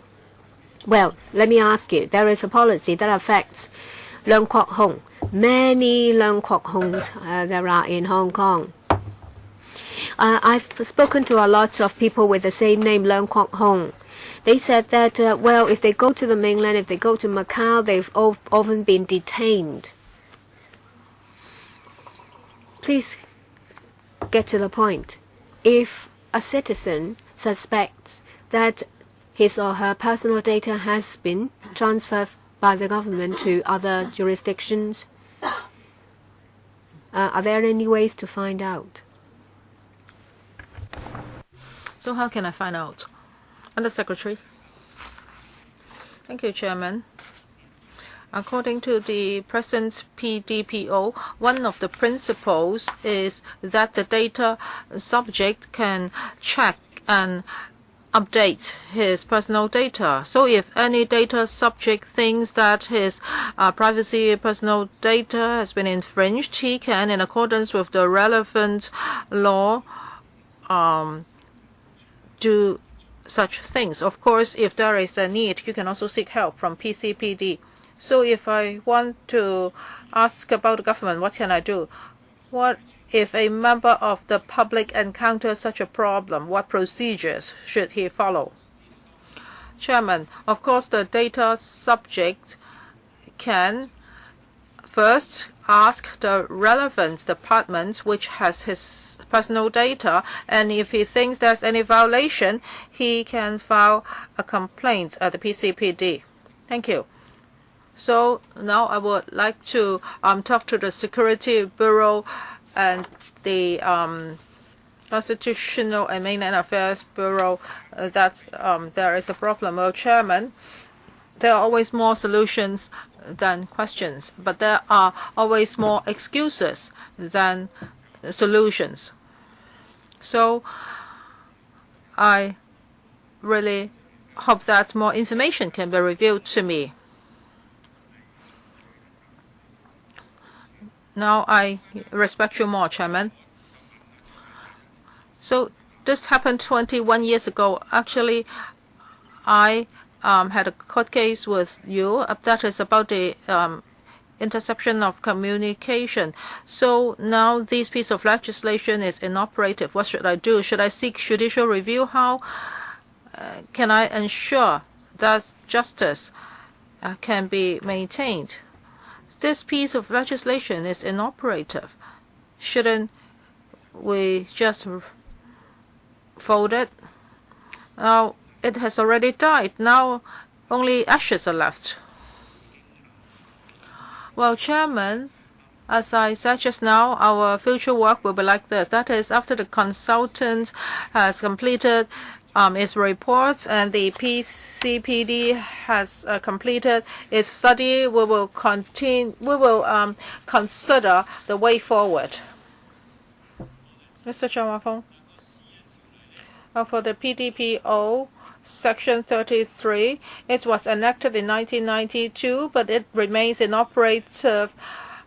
Well, let me ask you, there is a policy that affects Leung Kwok Hong. Many Leung Kwok Hongs there are in Hong Kong. I've spoken to a lot of people with the same name, Leung Kwok Hong. They said that, well, if they go to the mainland, if they go to Macau, they've often been detained. Please get to the point. If a citizen suspects that his or her personal data has been transferred by the government to other jurisdictions, are there any ways to find out? So how can I find out? Undersecretary. Thank you, Chairman. According to the present PDPO, one of the principles is that the data subject can check and update his personal data. So if any data subject thinks that his privacy personal data has been infringed, he can, in accordance with the relevant law, do such things. Of course, if there is a need, you can also seek help from PCPD. So if I want to ask about the government, what can I do? What if a member of the public encounters such a problem? What procedures should he follow? Chairman, of course, the data subject can first ask the relevant department which has his personal data, and if he thinks there's any violation, he can file a complaint at the PCPD. Thank you. So now I would like to talk to the Security Bureau and the Constitutional and Mainland Affairs Bureau that there is a problem. Well, Chairman, there are always more solutions than questions, but there are always more excuses than solutions. So I really hope that more information can be revealed to me. Now I respect you more, Chairman. So this happened 21 years ago. Actually, I had a court case with you that is about the interception of communication. So now this piece of legislation is inoperative. What should I do? Should I seek judicial review? How can I ensure that justice can be maintained? This piece of legislation is inoperative. Shouldn't we just fold it? Now it has already died. Now only ashes are left. Well, Chairman, as I said just now, our future work will be like this. That is, after the consultant has completed its reports and the PCPD has completed its study, we will consider the way forward. Mr. Chang Wah-fong, For the PDPO, Section 33, it was enacted in 1992, but it remains inoperative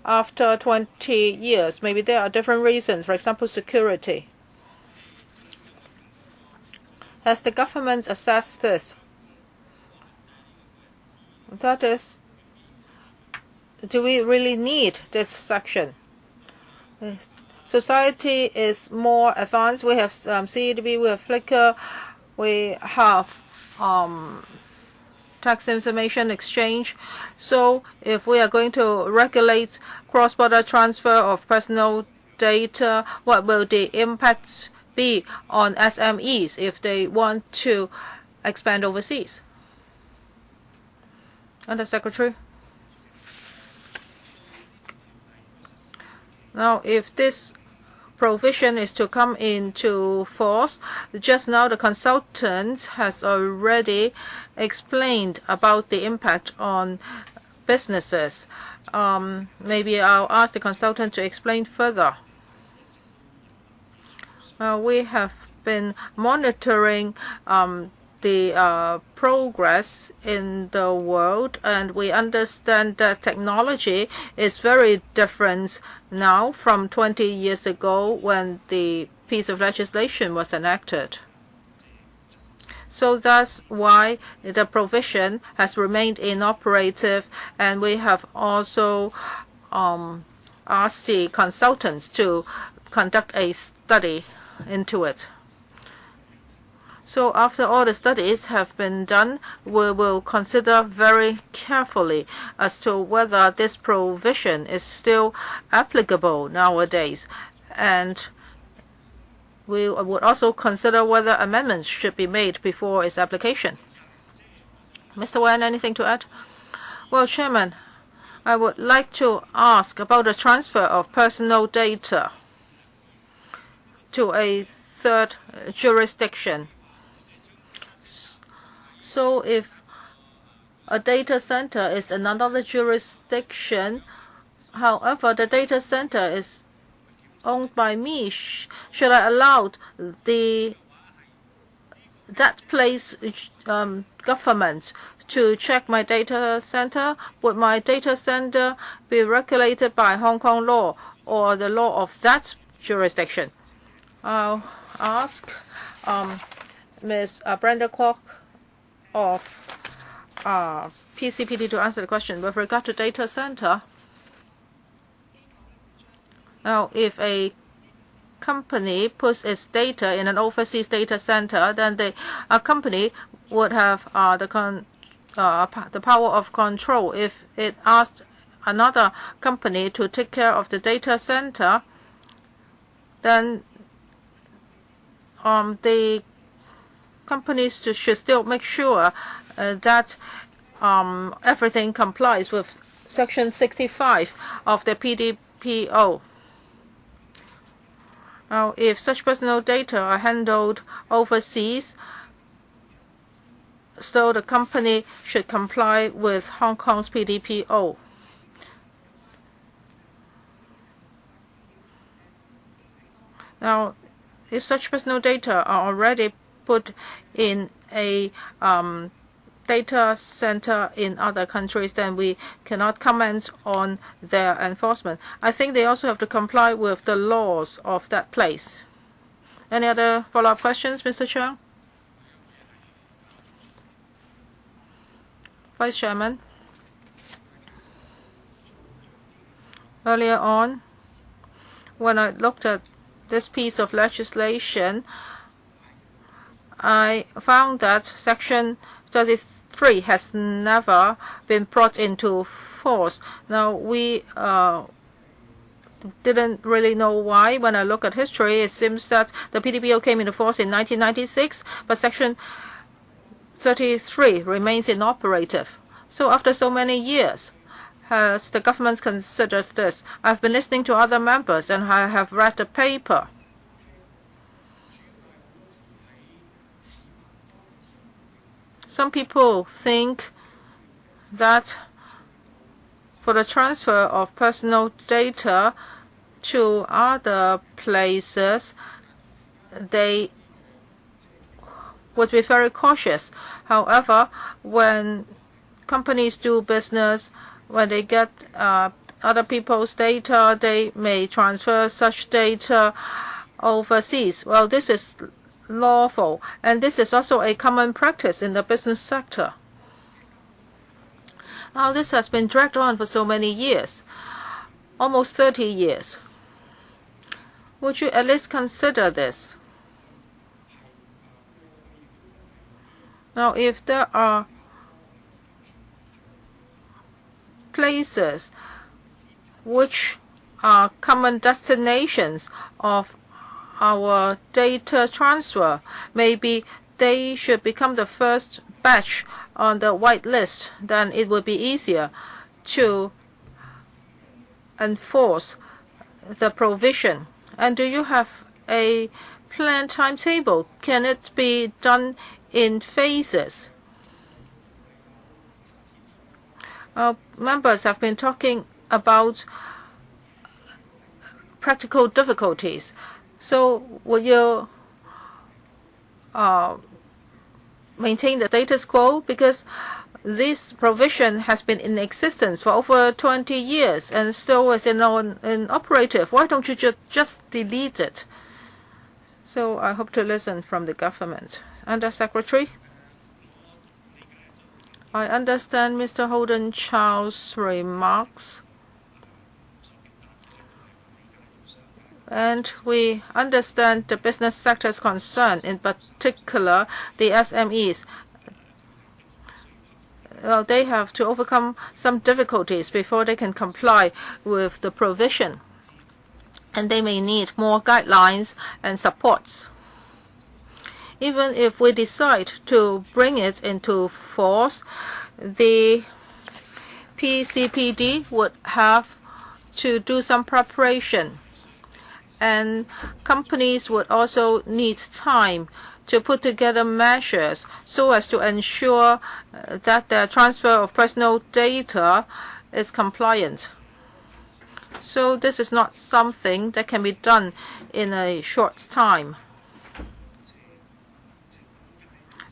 after 20 years. Maybe there are different reasons, for example, security. Has the government assessed this? That is, do we really need this section? Society is more advanced. We have CEDB, we have Flickr, we have tax information exchange. So if we are going to regulate cross-border transfer of personal data, what will the impact be on SMEs if they want to expand overseas? Under Secretary. Now, if this provision is to come into force, just now the consultant has already explained about the impact on businesses. Maybe I'll ask the consultant to explain further. We have been monitoring the progress in the world, and we understand that technology is very different now from 20 years ago when the piece of legislation was enacted. So that's why the provision has remained inoperative, and we have also asked the consultants to conduct a study into it. So after all the studies have been done, we will consider very carefully as to whether this provision is still applicable nowadays. And we would also consider whether amendments should be made before its application. Mr. Wen, anything to add? Well, Chairman, I would like to ask about the transfer of personal data to a third jurisdiction. So if a data center is in another jurisdiction, however, the data center is owned by me, should I allow that place government to check my data center? Would my data center be regulated by Hong Kong law or the law of that jurisdiction? I'll ask Ms. Brenda Kwok of PCPD to answer the question. With regard to data center, now if a company puts its data in an overseas data center, then the company would have the power of control. If it asked another company to take care of the data center, then the companies should still make sure that everything complies with Section 65 of the PDPO. Now, if such personal data are handled overseas, so the company should comply with Hong Kong's PDPO. Now, if such personal data are already put in a data center in other countries, then we cannot comment on their enforcement. I think they also have to comply with the laws of that place. Any other follow-up questions, Mr. Cheung? Vice Chairman, earlier on, when I looked at this piece of legislation, I found that Section 33 has never been brought into force. Now, we didn't really know why. When I look at history, it seems that the PDPO came into force in 1996, but Section 33 remains inoperative. So after so many years, has the government considered this? I've been listening to other members and I have read the paper. Some people think that for the transfer of personal data to other places, they would be very cautious. However, when companies do business, when they get other people's data, they may transfer such data overseas. Well, this is lawful, and this is also a common practice in the business sector. Now, this has been dragged on for so many years, almost 30 years. Would you at least consider this? Now, if there are places which are common destinations of our data transfer, maybe they should become the first batch on the white list, then it would be easier to enforce the provision. And do you have a planned timetable? Can it be done in phases? Members have been talking about practical difficulties. So will you maintain the status quo? Because this provision has been in existence for over 20 years and still is inoperative. Why don't you just delete it? So I hope to listen from the government. Under Secretary, I understand Mr. Holden Chow's remarks. And we understand the business sector's concern, in particular the SMEs. Well, they have to overcome some difficulties before they can comply with the provision. And they may need more guidelines and supports. Even if we decide to bring it into force, the PCPD would have to do some preparation. And companies would also need time to put together measures so as to ensure that the transfer of personal data is compliant. So this is not something that can be done in a short time.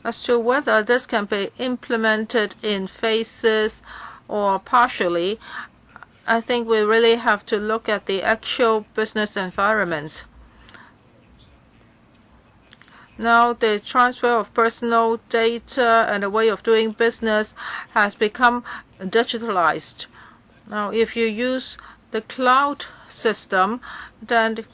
As to whether this can be implemented in phases or partially, I think we really have to look at the actual business environment. Now, the transfer of personal data and the way of doing business has become digitalized. Now, if you use the cloud system, then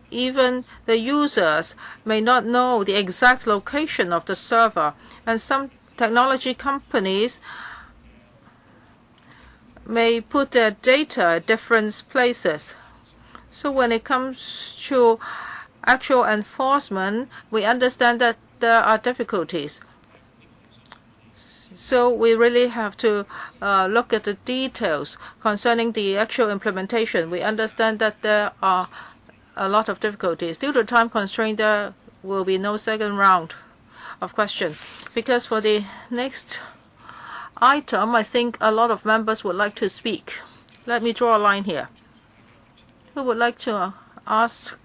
even the users may not know the exact location of the server. And some technology companies may put their data at different places. So when it comes to actual enforcement, we understand that there are difficulties. So we really have to look at the details concerning the actual implementation. We understand that there are a lot of difficulties. Due to time constraint, there will be no second round of questions. Because for the next item, I think a lot of members would like to speak. Let me draw a line here. Who would like to ask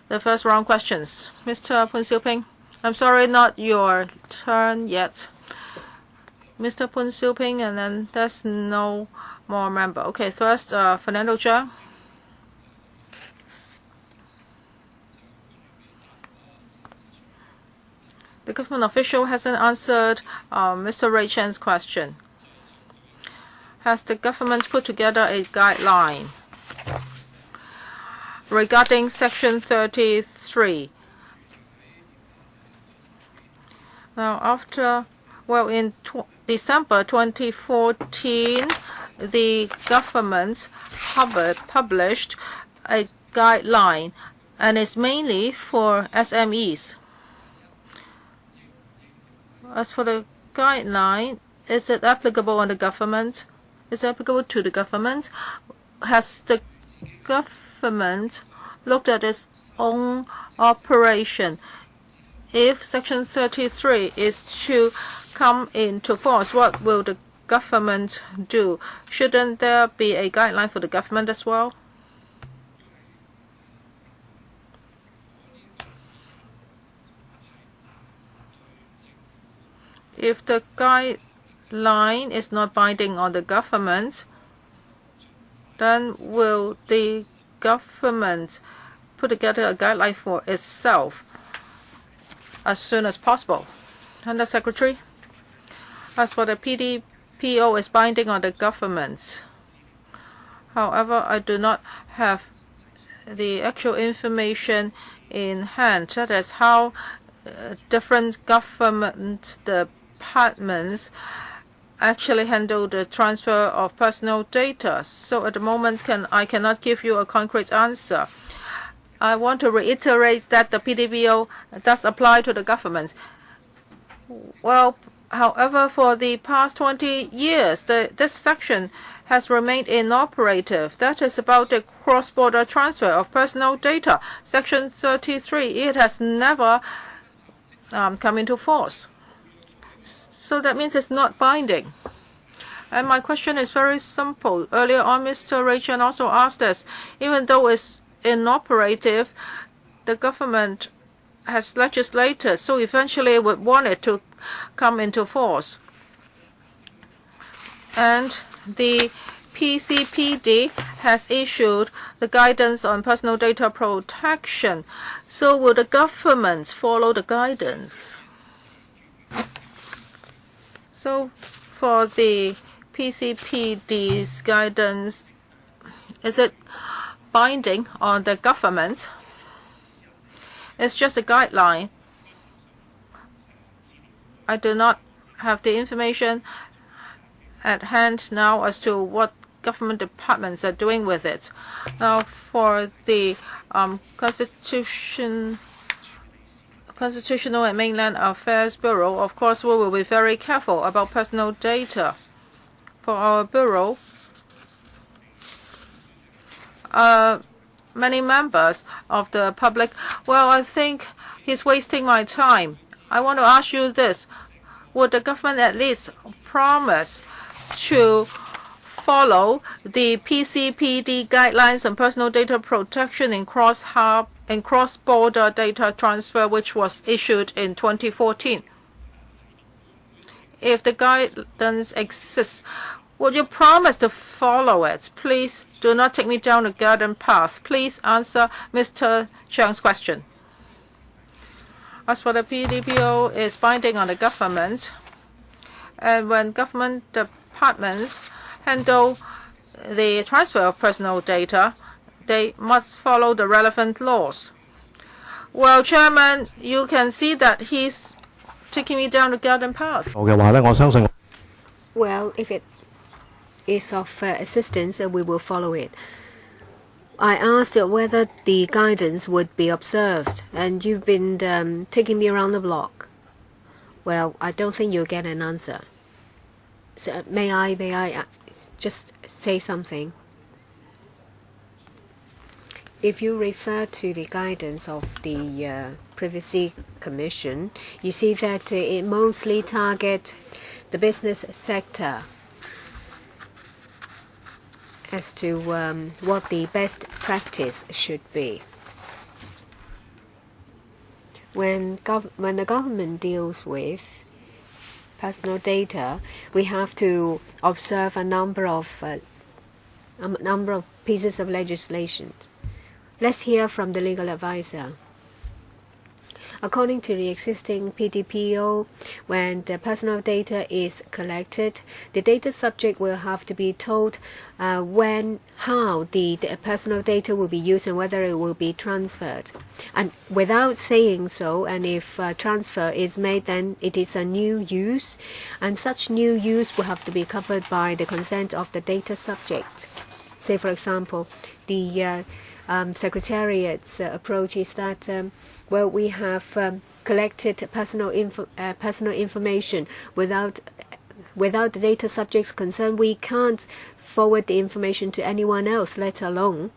the first round questions? Mr. Poon Siu Ping. I'm sorry, not your turn yet. Mr. Poon Siu Ping, and then there's no more member. Okay, first, Fernando CHEUNG. The government official hasn't answered Mr. Ray Chen's question. Has the government put together a guideline regarding Section 33? Now, in December 2014, the government published a guideline, and it's mainly for SMEs. As for the guideline, is it applicable on the government? Is it applicable to the government? Has the government looked at its own operation? If Section 33 is to come into force, what will the government do? Shouldn't there be a guideline for the government as well? If the guideline is not binding on the government, then will the government put together a guideline for itself as soon as possible? Under Secretary, as for the PDPO is binding on the government. However, I do not have the actual information in hand. That is how different government departments actually handle the transfer of personal data. So at the moment, I cannot give you a concrete answer. I want to reiterate that the PDPO does apply to the government. Well, however, for the past 20 years, this section has remained inoperative. That is about the cross-border transfer of personal data. Section 33, it has never come into force. So that means it's not binding. And my question is very simple. Earlier on, Mr. Ray Chen also asked us, even though it's inoperative, the government has legislated, so eventually it would want it to come into force. And the PCPD has issued the guidance on personal data protection. So will the government follow the guidance? So for the PCPD's guidance, is it binding on the government? It's just a guideline. I do not have the information at hand now as to what government departments are doing with it. Now, for the Constitutional and Mainland Affairs Bureau, of course, we will be very careful about personal data. For our bureau, many members of the public, well, I think he's wasting my time. I want to ask you this. Would the government at least promise to follow the PCPD guidelines on personal data protection in cross-border data transfer, which was issued in 2014? If the guidance exists, would you promise to follow it? Please do not take me down the garden path. Please answer Mr. Cheung's question. As for the PDPO, is binding on the government, and when government departments handle the transfer of personal data, they must follow the relevant laws. Well, Chairman, you can see that he's taking me down the garden path. Well, if it is of assistance, we will follow it. I asked whether the guidance would be observed, and you've been taking me around the block. Well, I don't think you'll get an answer. So may I just say something? If you refer to the guidance of the Privacy Commission, you see that it mostly targets the business sector as to what the best practice should be. When the government deals with personal data, we have to observe a number of pieces of legislation. Let's hear from the legal advisor. According to the existing PDPO, when the personal data is collected, the data subject will have to be told how the personal data will be used and whether it will be transferred. And without saying so, and if transfer is made, then it is a new use, and such new use will have to be covered by the consent of the data subject. Say, for example, the Secretariat's approach is that well, we have collected personal information without the data subject's consent. We can't forward the information to anyone else, let alone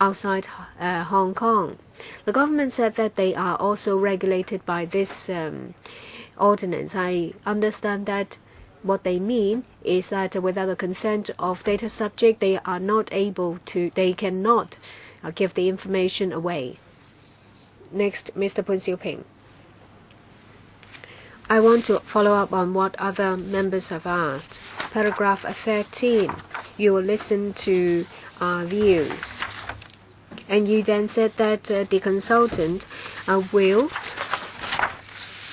outside Hong Kong. The government said that they are also regulated by this ordinance. I understand that what they mean is that without the consent of data subject, they cannot give the information away. Next, Mr. Poon Siu Ping. I want to follow up on what other members have asked. Paragraph 13, you will listen to our views. And you then said that the consultant will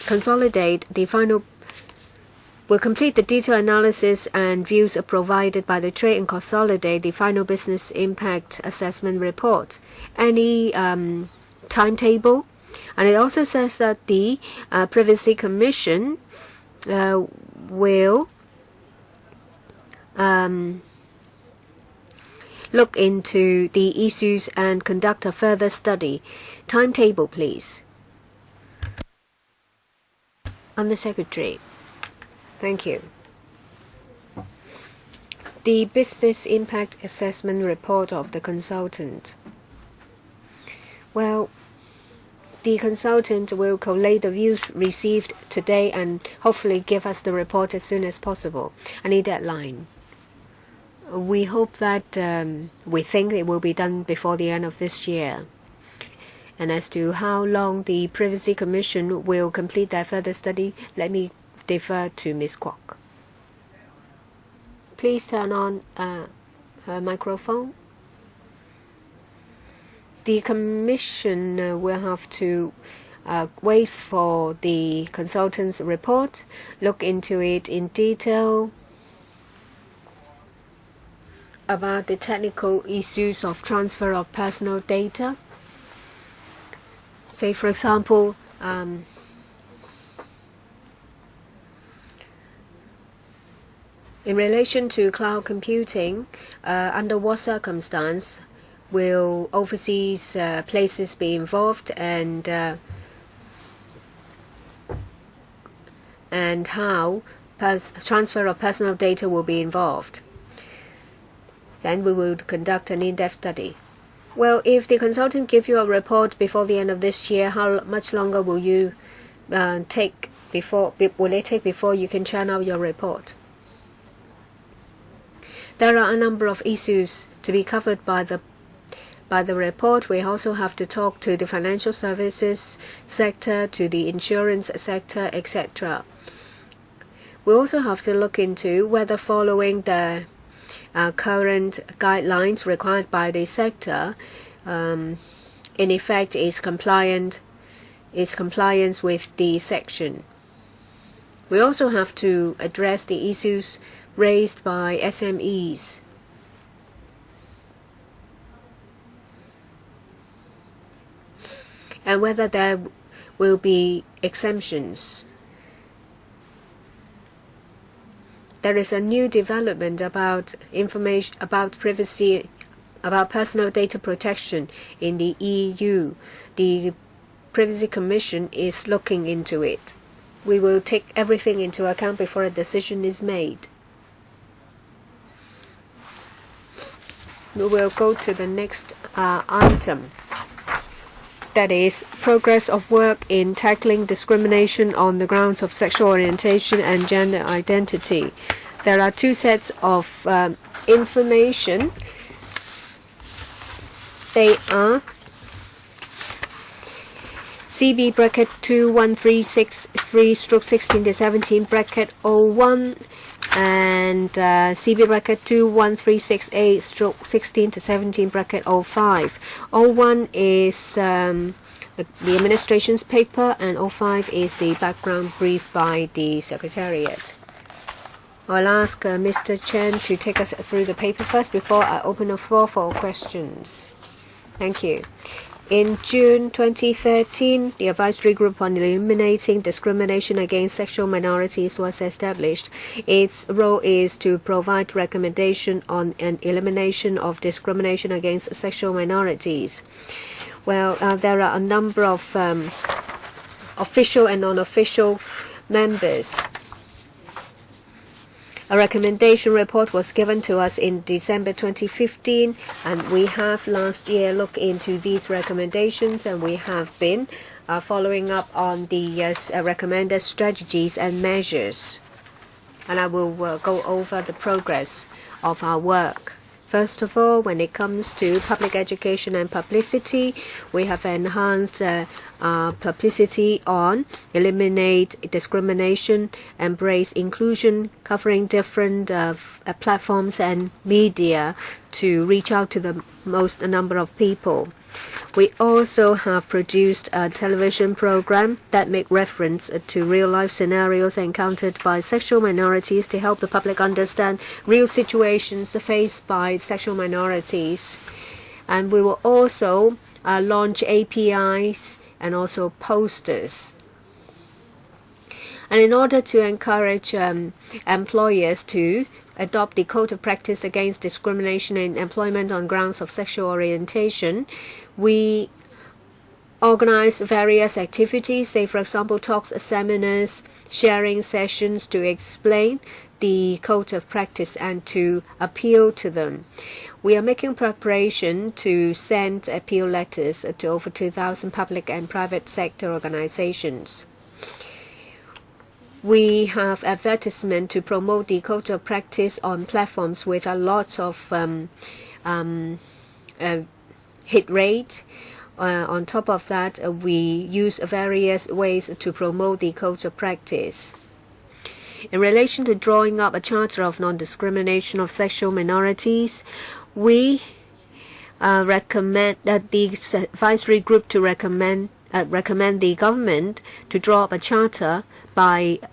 consolidate the final, will complete the detailed analysis and views provided by the trade and consolidate the final business impact assessment report. Any timetable? And it also says that the Privacy Commission will look into the issues and conduct a further study. Timetable, please. Under Secretary. Thank you. The Business Impact Assessment Report of the consultant. Well, the consultant will collate the views received today and hopefully give us the report as soon as possible. Any deadline? We hope that we think it will be done before the end of this year. And as to how long the Privacy Commission will complete their further study, let me defer to Ms. Kwok. Please turn on her microphone. The Commission will have to wait for the consultant's report, look into it in detail about the technical issues of transfer of personal data. Say, for example, in relation to cloud computing, under what circumstance will overseas places be involved, and how transfer of personal data will be involved. Then we will conduct an in-depth study. Well, if the consultant gives you a report before the end of this year, how much longer will you take before you can churn out your report? There are a number of issues to be covered by the report. We also have to talk to the financial services sector, to the insurance sector, etc. We also have to look into whether following the current guidelines required by the sector, in effect, is compliance with the section. We also have to address the issues raised by SMEs. And whether there will be exemptions. There is a new development about information about privacy, about personal data protection in the EU. The Privacy Commission is looking into it. We will take everything into account before a decision is made. We will go to the next item. That is progress of work in tackling discrimination on the grounds of sexual orientation and gender identity. There are two sets of information. They are CB bracket 21363/16-17 bracket 01 and CB bracket 21368/16-17 bracket 05. 01 is the administration's paper, and 05 is the background brief by the Secretariat. I'll ask Mr. Chen to take us through the paper first before I open the floor for questions. Thank you. In June 2013, the Advisory Group on Eliminating Discrimination Against Sexual Minorities was established. Its role is to provide recommendation on an elimination of discrimination against sexual minorities. Well, there are a number of official and non-official members. A recommendation report was given to us in December 2015, and we have last year looked into these recommendations, and we have been following up on the recommended strategies and measures. And I will go over the progress of our work First of all, when it comes to public education and publicity, we have enhanced publicity on eliminate discrimination, embrace inclusion, covering different platforms and media to reach out to the most number of people. We also have produced a television program that make reference to real-life scenarios encountered by sexual minorities to help the public understand real situations faced by sexual minorities. And we will also launch APIs and also posters. And in order to encourage employers to adopt the Code of Practice Against Discrimination in Employment on Grounds of Sexual Orientation, we organize various activities, say for example talks, seminars, sharing sessions to explain the Code of Practice and to appeal to them. We are making preparation to send appeal letters to over 2,000 public and private sector organizations. We have advertisement to promote the Code of Practice on platforms with a lot of hit rate. On top of that, we use various ways to promote the Code of Practice. In relation to drawing up a Charter of Non-Discrimination of Sexual Minorities, we recommend that the advisory group to recommend the government to draw up a charter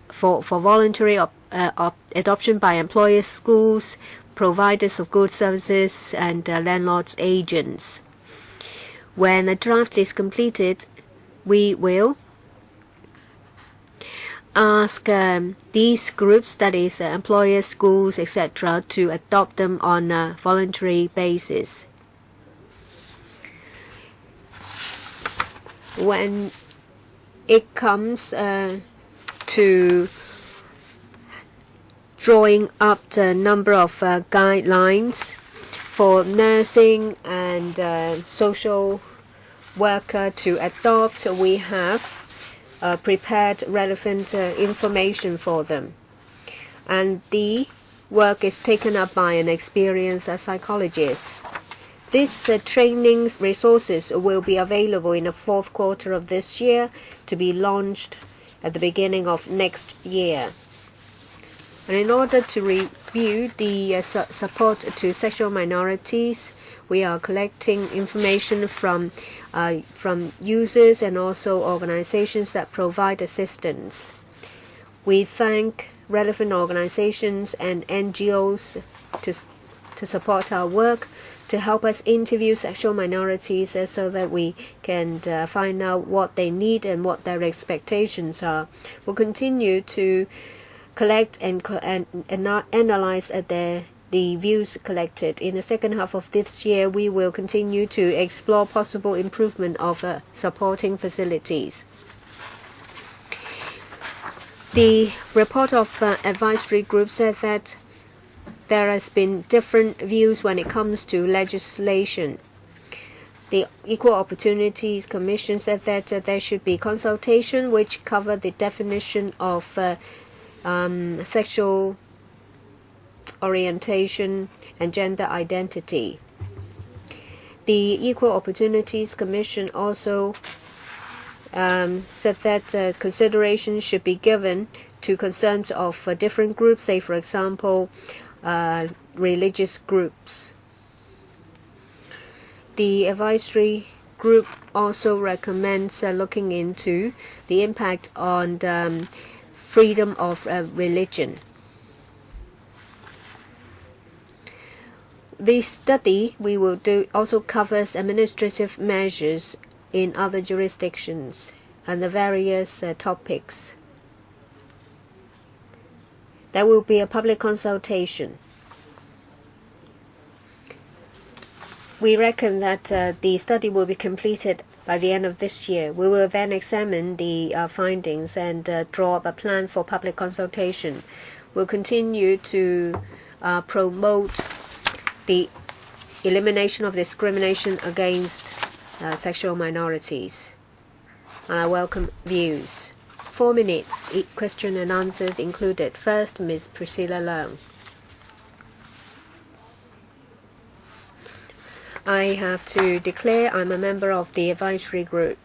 for voluntary adoption by employers, schools, providers of goods, services, and landlords agents. When the draft is completed, we will ask these groups, that is employers, schools, etc., to adopt them on a voluntary basis. When it comes to drawing up the number of guidelines for nursing and social worker to adopt, we have prepared relevant information for them. And the work is taken up by an experienced psychologist. These training resources will be available in the fourth quarter of this year to be launched at the beginning of next year. And in order to review the support to sexual minorities, we are collecting information from users and also organizations that provide assistance. We thank relevant organizations and NGOs to support our work, to help us interview sexual minorities so that we can find out what they need and what their expectations are. We'll continue to collect and analyze the views collected. In the second half of this year, we will continue to explore possible improvement of supporting facilities. The report of advisory group said that there has been different views when it comes to legislation. The Equal Opportunities Commission said that there should be consultation which cover the definition of sexual orientation and gender identity. The Equal Opportunities Commission also said that consideration should be given to concerns of different groups, say for example religious groups. The advisory group also recommends looking into the impact on the freedom of religion. The study we will do also covers administrative measures in other jurisdictions and the various topics. There will be a public consultation. We reckon that the study will be completed by the end of this year. We will then examine the findings and draw up a plan for public consultation. We'll continue to promote the elimination of discrimination against sexual minorities. And I welcome views. 4 minutes, question and answers included. First, Ms. Priscilla Leung. I have to declare I'm a member of the advisory group.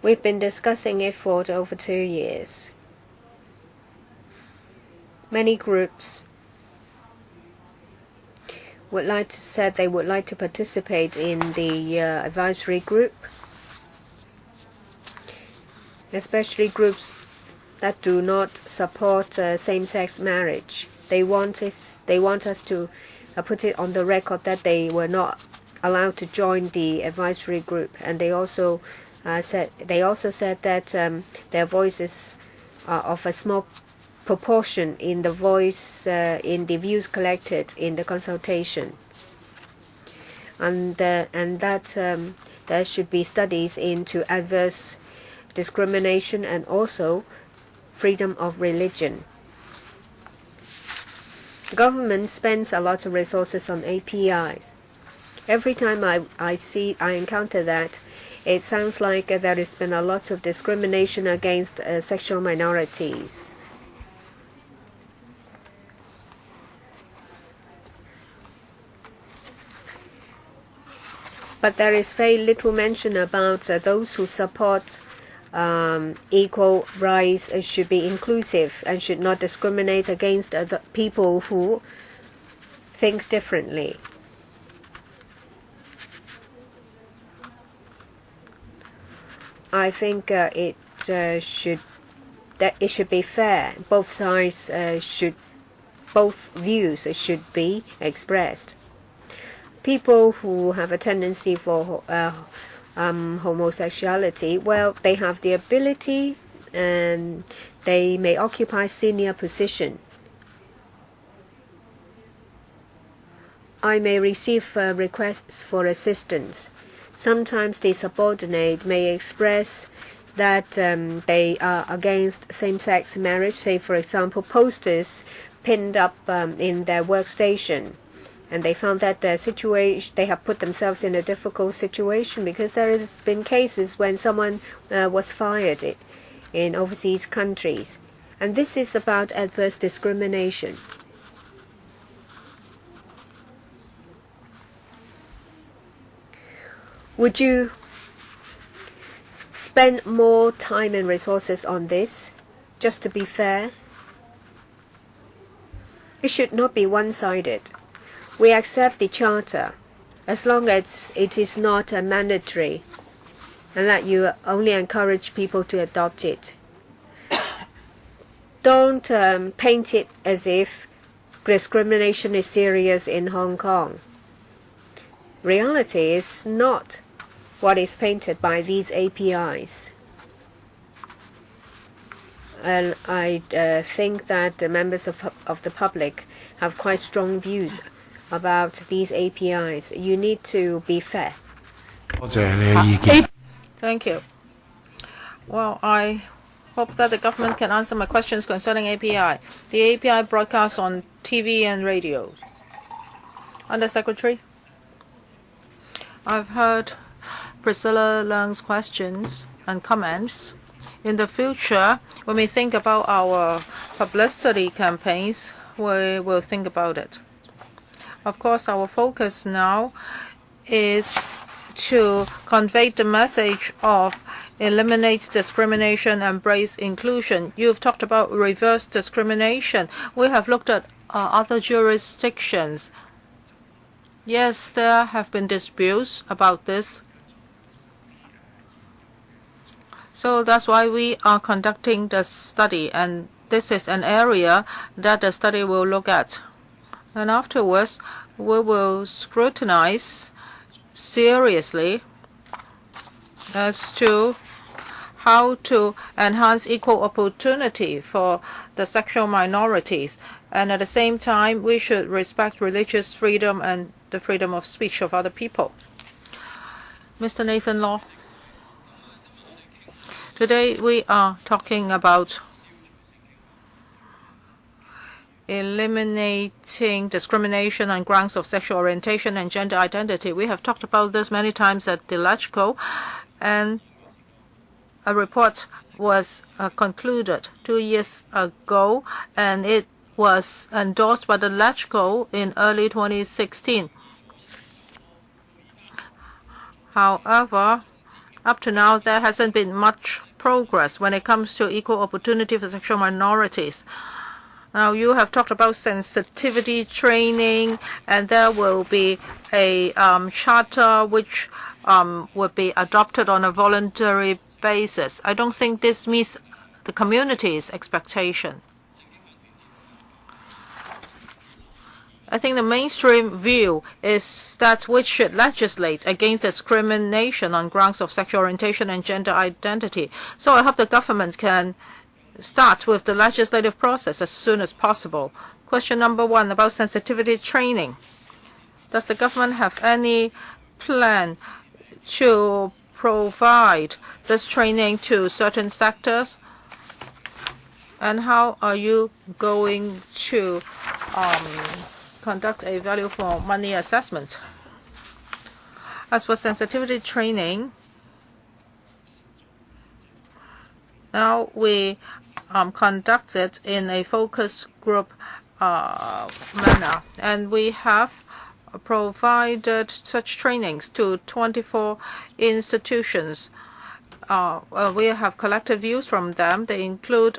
We've been discussing it for over 2 years. Many groups said they would like to participate in the advisory group, especially groups that do not support same-sex marriage. They want us to put it on the record that they were not allowed to join the advisory group, and they also said that their voices are of a small proportion in the views collected in the consultation, and that there should be studies into adverse discrimination and also freedom of religion. The government spends a lot of resources on APIs. Every time I encounter that, it sounds like there has been a lot of discrimination against sexual minorities. But there is very little mention about those who support equal rights should be inclusive and should not discriminate against the people who think differently. I think it should be fair. Both sides both views should be expressed. People who have a tendency for homosexuality, well, they have the ability and they may occupy senior position. I may receive requests for assistance. Sometimes the subordinate may express that they are against same-sex marriage, say for example posters pinned up in their workstation, and they found that they have put themselves in a difficult situation because there has been cases when someone was fired in overseas countries, and this is about adverse discrimination. Would you spend more time and resources on this, just to be fair? It should not be one-sided. We accept the Charter as long as it is not mandatory and that you only encourage people to adopt it. Don't paint it as if discrimination is serious in Hong Kong. Reality is not what is painted by these APIs. And I think that the members of the public have quite strong views about these APIs. You need to be fair. Thank you. Well, I hope that the government can answer my questions concerning API. The API broadcasts on TV and radio. Undersecretary? I've heard Priscilla Leung's questions and comments. In the future, when we think about our publicity campaigns, we will think about it. Of course, our focus now is to convey the message of eliminate discrimination, embrace inclusion. You've talked about reverse discrimination. We have looked at other jurisdictions. Yes, there have been disputes about this. So that's why we are conducting the study, and this is an area that the study will look at. And afterwards, we will scrutinize seriously as to how to enhance equal opportunity for the sexual minorities. And at the same time, we should respect religious freedom and the freedom of speech of other people. Mr. Nathan Law, today we are talking about eliminating discrimination on grounds of sexual orientation and gender identity. We have talked about this many times at the LegCo, and a report was concluded 2 years ago, and it was endorsed by the LegCo in early 2016. However, up to now, there hasn't been much progress when it comes to equal opportunity for sexual minorities. Now, you have talked about sensitivity training, and there will be a charter which would be adopted on a voluntary basis. I don't think this meets the community's expectation. I think the mainstream view is that we should legislate against discrimination on grounds of sexual orientation and gender identity. So I hope the government can start with the legislative process as soon as possible. Question number 1 about sensitivity training. Does the government have any plan to provide this training to certain sectors? And how are you going to conduct a value for money assessment? As for sensitivity training, now we conduct it in a focus group manner, and we have provided such trainings to 24 institutions. We have collected views from them. They include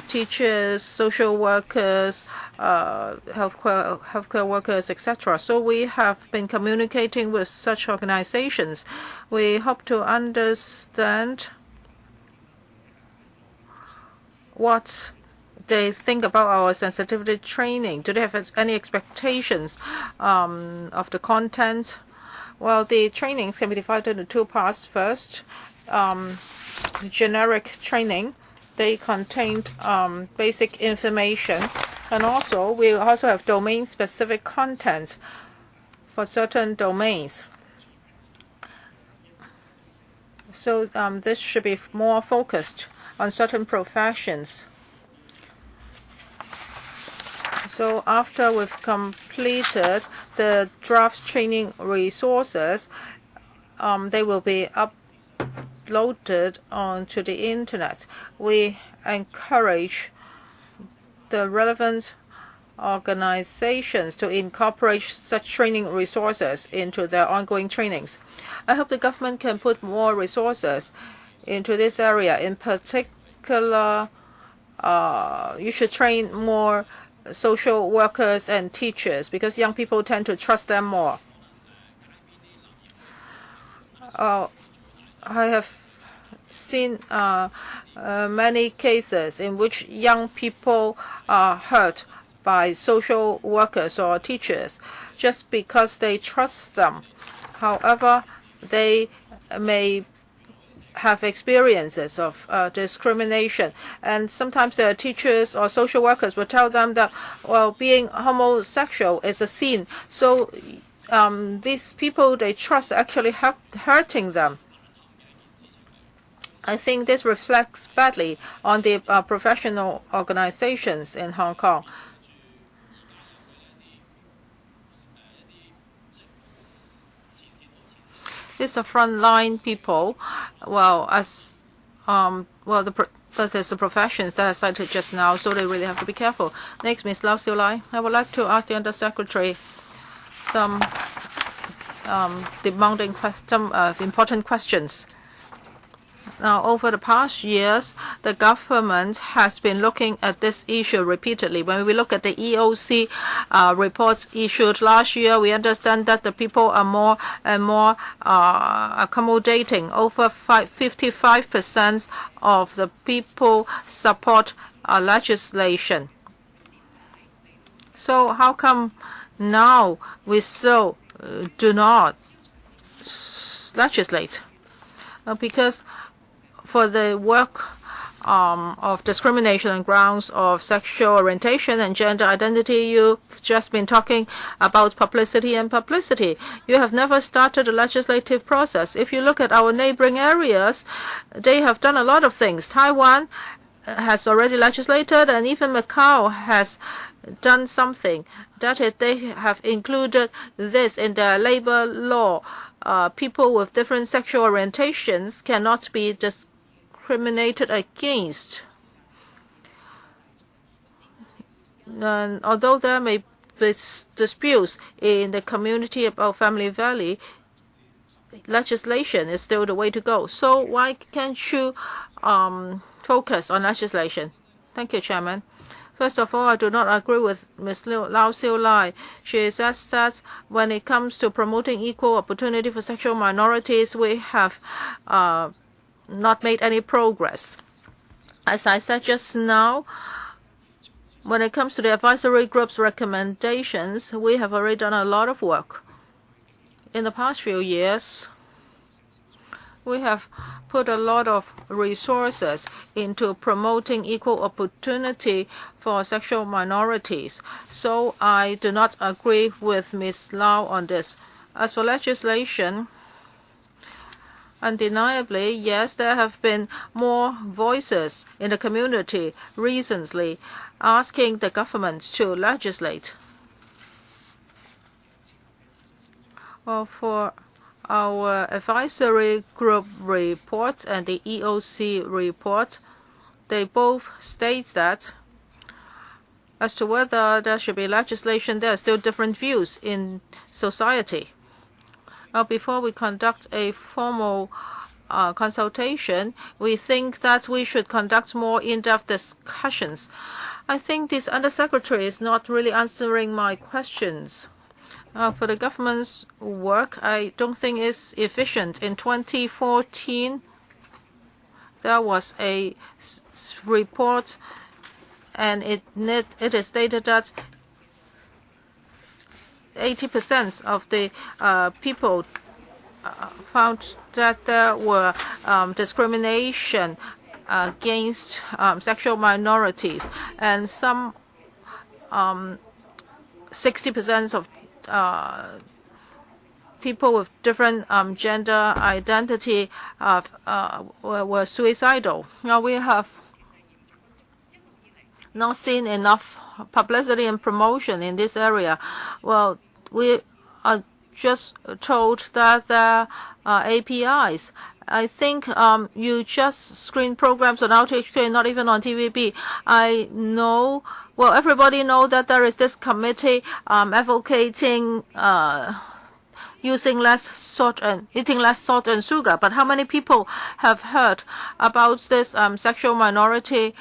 teachers, social workers, healthcare workers, etc. So we have been communicating with such organizations. We hope to understand what they think about our sensitivity training. Do they have any expectations of the content? Well, the trainings can be divided into 2 parts. First, generic training. They contain basic information, and also we also have domain-specific content for certain domains. So this should be more focused on certain professions. So after we've completed the draft training resources, they will be uploaded onto the internet. We encourage the relevant organizations to incorporate such training resources into their ongoing trainings. I hope the government can put more resources into this area. In particular, you should train more social workers and teachers, because young people tend to trust them more. I have seen many cases in which young people are hurt by social workers or teachers just because they trust them. However, they may have experiences of discrimination, and sometimes their teachers or social workers will tell them that, well, being homosexual is a sin. So these people they trust actually hurting them. I think this reflects badly on the professional organizations in Hong Kong. These are frontline people. Well, as that is the professions that I cited just now, so they really have to be careful. Next, Ms. Lau Siu-lai. I would like to ask the Undersecretary some important questions. Now, over the past years, the government has been looking at this issue repeatedly. When we look at the EOC reports issued last year, we understand that the people are more and more accommodating. Over 55% of the people support legislation. So how come now we still do not legislate? Because for the work of discrimination on grounds of sexual orientation and gender identity, you've just been talking about publicity and publicity. You have never started a legislative process. If you look at our neighboring areas, they have done a lot of things. Taiwan has already legislated, and even Macau has done something. That is, they have included this in their labor law. People with different sexual orientations cannot be discriminated discriminated against. And although there may be disputes in the community about family value, legislation is still the way to go. So why can't you focus on legislation? Thank you, Chairman. First of all, I do not agree with Ms. Lau Siu-lai. She says that when it comes to promoting equal opportunity for sexual minorities, we have not made any progress. As I said just now, when it comes to the advisory group's recommendations, we have already done a lot of work. In the past few years, we have put a lot of resources into promoting equal opportunity for sexual minorities. So I do not agree with Ms. Lau on this. As for legislation, undeniably, yes, there have been more voices in the community recently asking the government to legislate. Well, for our advisory group report and the EOC report, they both state that as to whether there should be legislation, there are still different views in society. Now, before we conduct a formal consultation, we think that we should conduct more in-depth discussions. I think this undersecretary is not really answering my questions. For the government's work, I don't think it's efficient. In 2014, there was a report, and it is stated that 80% of the people found that there were discrimination against sexual minorities, and some 60% of people with different gender identity were suicidal. Now, we have not seen enough publicity and promotion in this area. Well, we are just told that there are APIs. I think you just screen programs on RTHK, not even on TVB. I know, well, everybody knows that there is this committee advocating using less salt and eating less salt and sugar. But how many people have heard about this sexual minority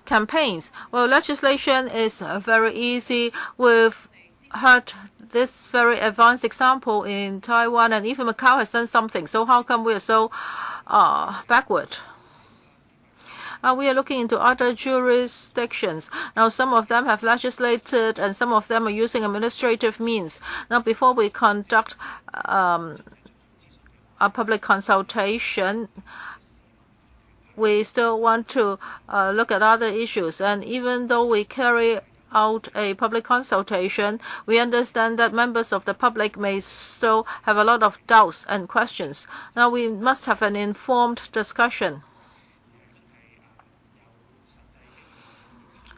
campaigns? Well, legislation is very easy. We've heard this very advanced example in Taiwan, and even Macau has done something. So how come we are so backward? We are looking into other jurisdictions. Now, some of them have legislated, and some of them are using administrative means. Now, before we conduct a public consultation, we still want to look at other issues. And even though we carry out a public consultation, we understand that members of the public may still have a lot of doubts and questions. Now, we must have an informed discussion.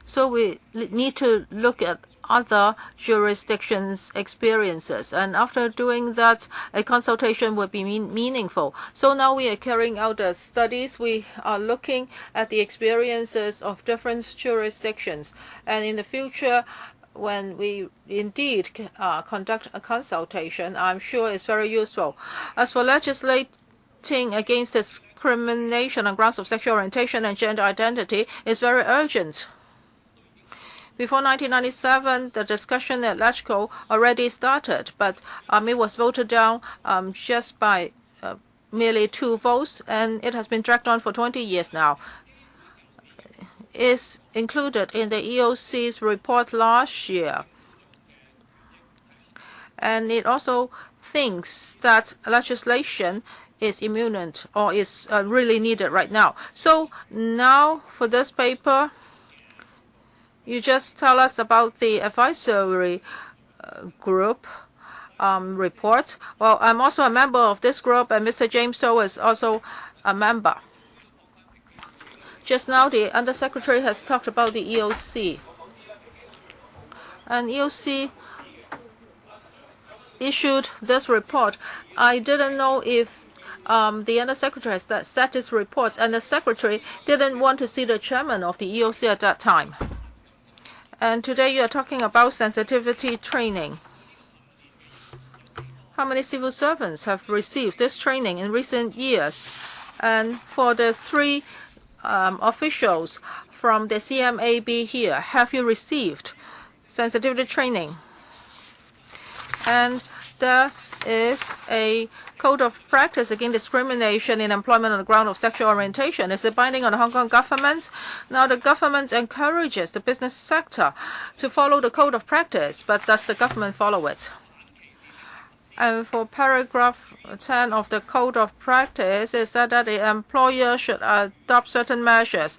So we need to look at other jurisdictions' experiences, and after doing that, a consultation would be meaningful. So now we are carrying out the studies. We are looking at the experiences of different jurisdictions, and in the future, when we indeed conduct a consultation, I'm sure it's very useful. As for legislating against discrimination on grounds of sexual orientation and gender identity, it's very urgent. Before 1997, the discussion at LegCo already started, but it was voted down just by merely 2 votes, and it has been dragged on for 20 years now. It's included in the EOC's report last year. And it also thinks that legislation is imminent or is really needed right now. So now for this paper, you just tell us about the advisory group report. Well, I'm also a member of this group, and Mr. James To is also a member. Just now, the Undersecretary has talked about the EOC. And EOC issued this report. I didn't know if the undersecretary has set his reports, and the secretary didn't want to see the chairman of the EOC at that time. And today you are talking about sensitivity training. How many civil servants have received this training in recent years? And for the 3 officials from the CMAB here, have you received sensitivity training? And there is a code of practice against discrimination in employment on the ground of sexual orientation. Is it binding on the Hong Kong government? Now, the government encourages the business sector to follow the code of practice, but does the government follow it? And for paragraph 10 of the code of practice, it said that the employer should adopt certain measures.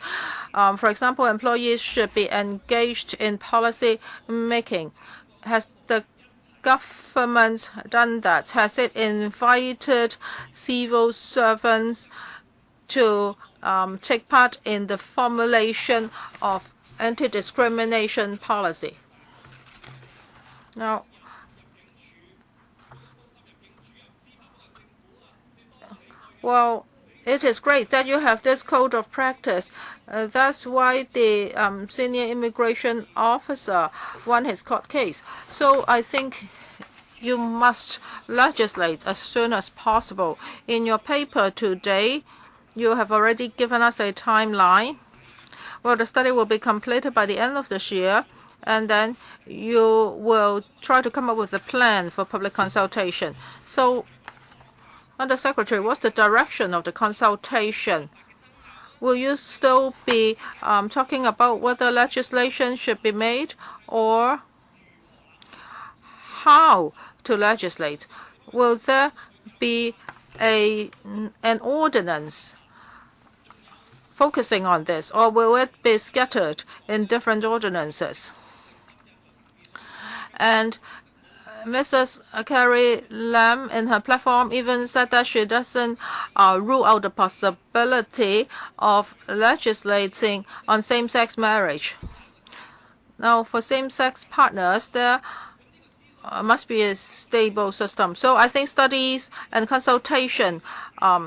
For example, employees should be engaged in policy making. Has the government done that? Has it invited civil servants to take part in the formulation of anti-discrimination policy? Now, well, it is great that you have this code of practice. That's why the senior immigration officer won his court case. So I think you must legislate as soon as possible. In your paper today, you have already given us a timeline. Well, the study will be completed by the end of this year, and then you will try to come up with a plan for public consultation. So, Undersecretary, what's the direction of the consultation? Will you still be talking about whether legislation should be made or how to legislate? Will there be an ordinance focusing on this, or will it be scattered in different ordinances? And Mrs. Carrie Lam, in her platform, even said that she doesn't rule out the possibility of legislating on same-sex marriage. Now, for same-sex partners, there must be a stable system. So I think studies and consultation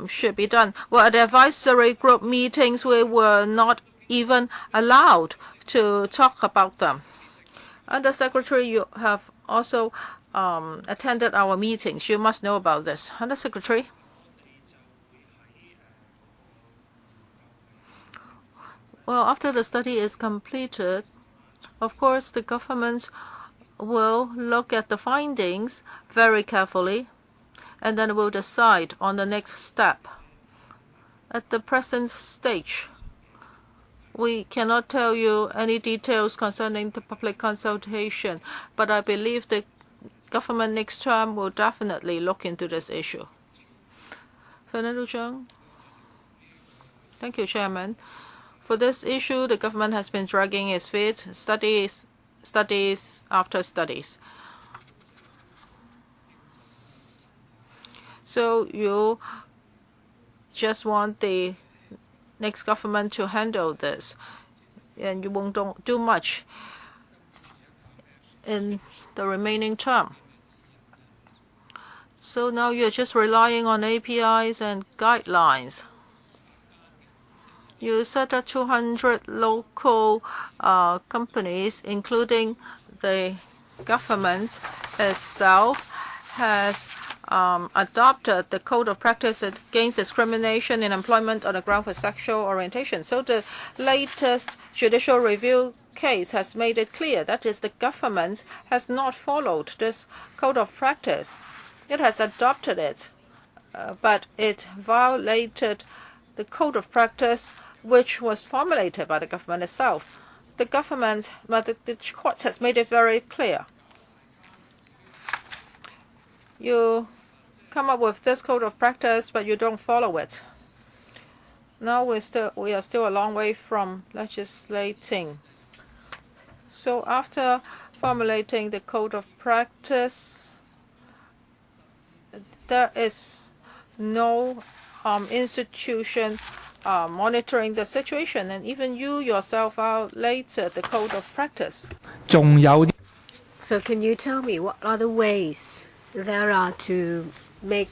should be done. Well, at the advisory group meetings, we were not even allowed to talk about them. Undersecretary, you have also attended our meetings. You must know about this. Undersecretary. Well, after the study is completed, of course, the government will look at the findings very carefully, and then will decide on the next step. At the present stage, we cannot tell you any details concerning the public consultation, but I believe the government next term will definitely look into this issue. Fernando CHEUNG. Thank you, Chairman. For this issue, the government has been dragging its feet, studies after studies. So you just want the next government to handle this, and you won't do much in the remaining term. So now you're just relying on APIs and guidelines. You said that 200 local companies, including the government itself, has adopted the Code of Practice Against Discrimination in Employment on the ground for sexual orientation. So the latest judicial review case has made it clear that is the government has not followed this Code of Practice. It has adopted it, but it violated the Code of Practice which was formulated by the government itself. The government, but the court has made it very clear. You come up with this code of practice, but you don't follow it. Now we are still a long way from legislating. So after formulating the code of practice, there is no institution monitoring the situation, and even you yourself violated the code of practice. So can you tell me what other ways there are to make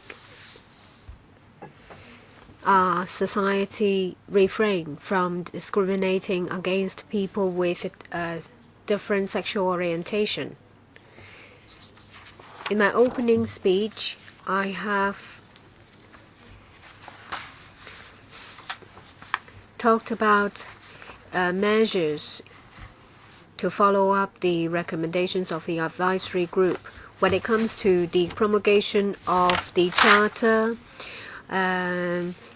our society refrain from discriminating against people with different sexual orientation. In my opening speech, I have talked about measures to follow up the recommendations of the advisory group when it comes to the promulgation of the charter,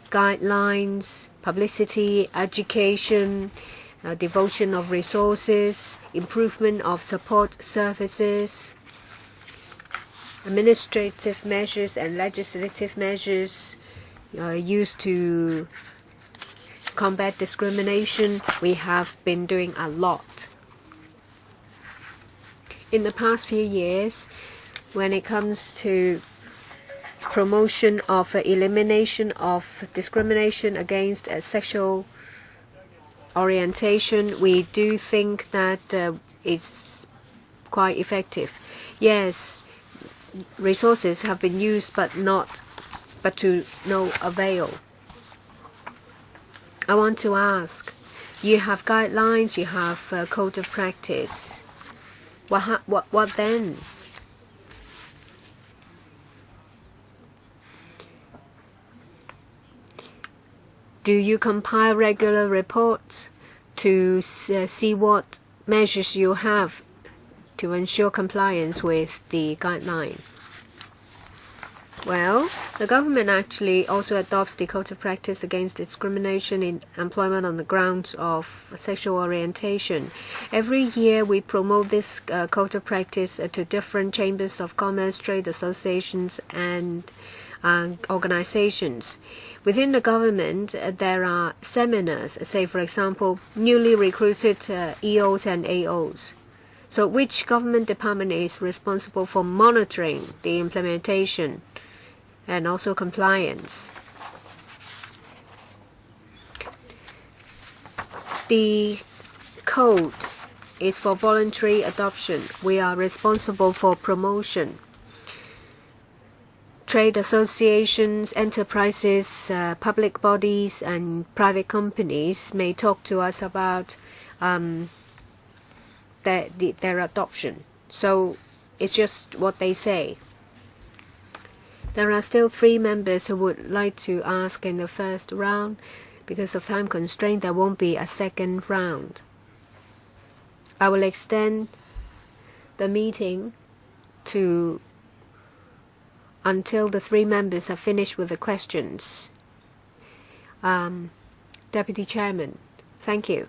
guidelines, publicity, education, devotion of resources, improvement of support services, administrative measures and legislative measures used to combat discrimination. We have been doing a lot. In the past few years, when it comes to promotion of elimination of discrimination against sexual orientation, we do think that it's quite effective. Yes, resources have been used, but to no avail. I want to ask, you have guidelines, you have a code of practice. What then? Do you compile regular reports to see what measures you have to ensure compliance with the guideline? Well, the government actually also adopts the code of practice against discrimination in employment on the grounds of sexual orientation. Every year we promote this code of practice to different chambers of commerce, trade associations and organizations. Within the government, there are seminars, say for example, newly recruited EOs and AOs. So which government department is responsible for monitoring the implementation and also compliance? The code is for voluntary adoption. We are responsible for promotion. Trade associations, enterprises, public bodies and private companies may talk to us about their adoption. So it's just what they say. There are still 3 members who would like to ask in the first round. Because of time constraint, there won't be a second round. I will extend the meeting until the 3 members have finished with the questions. Deputy Chairman, thank you.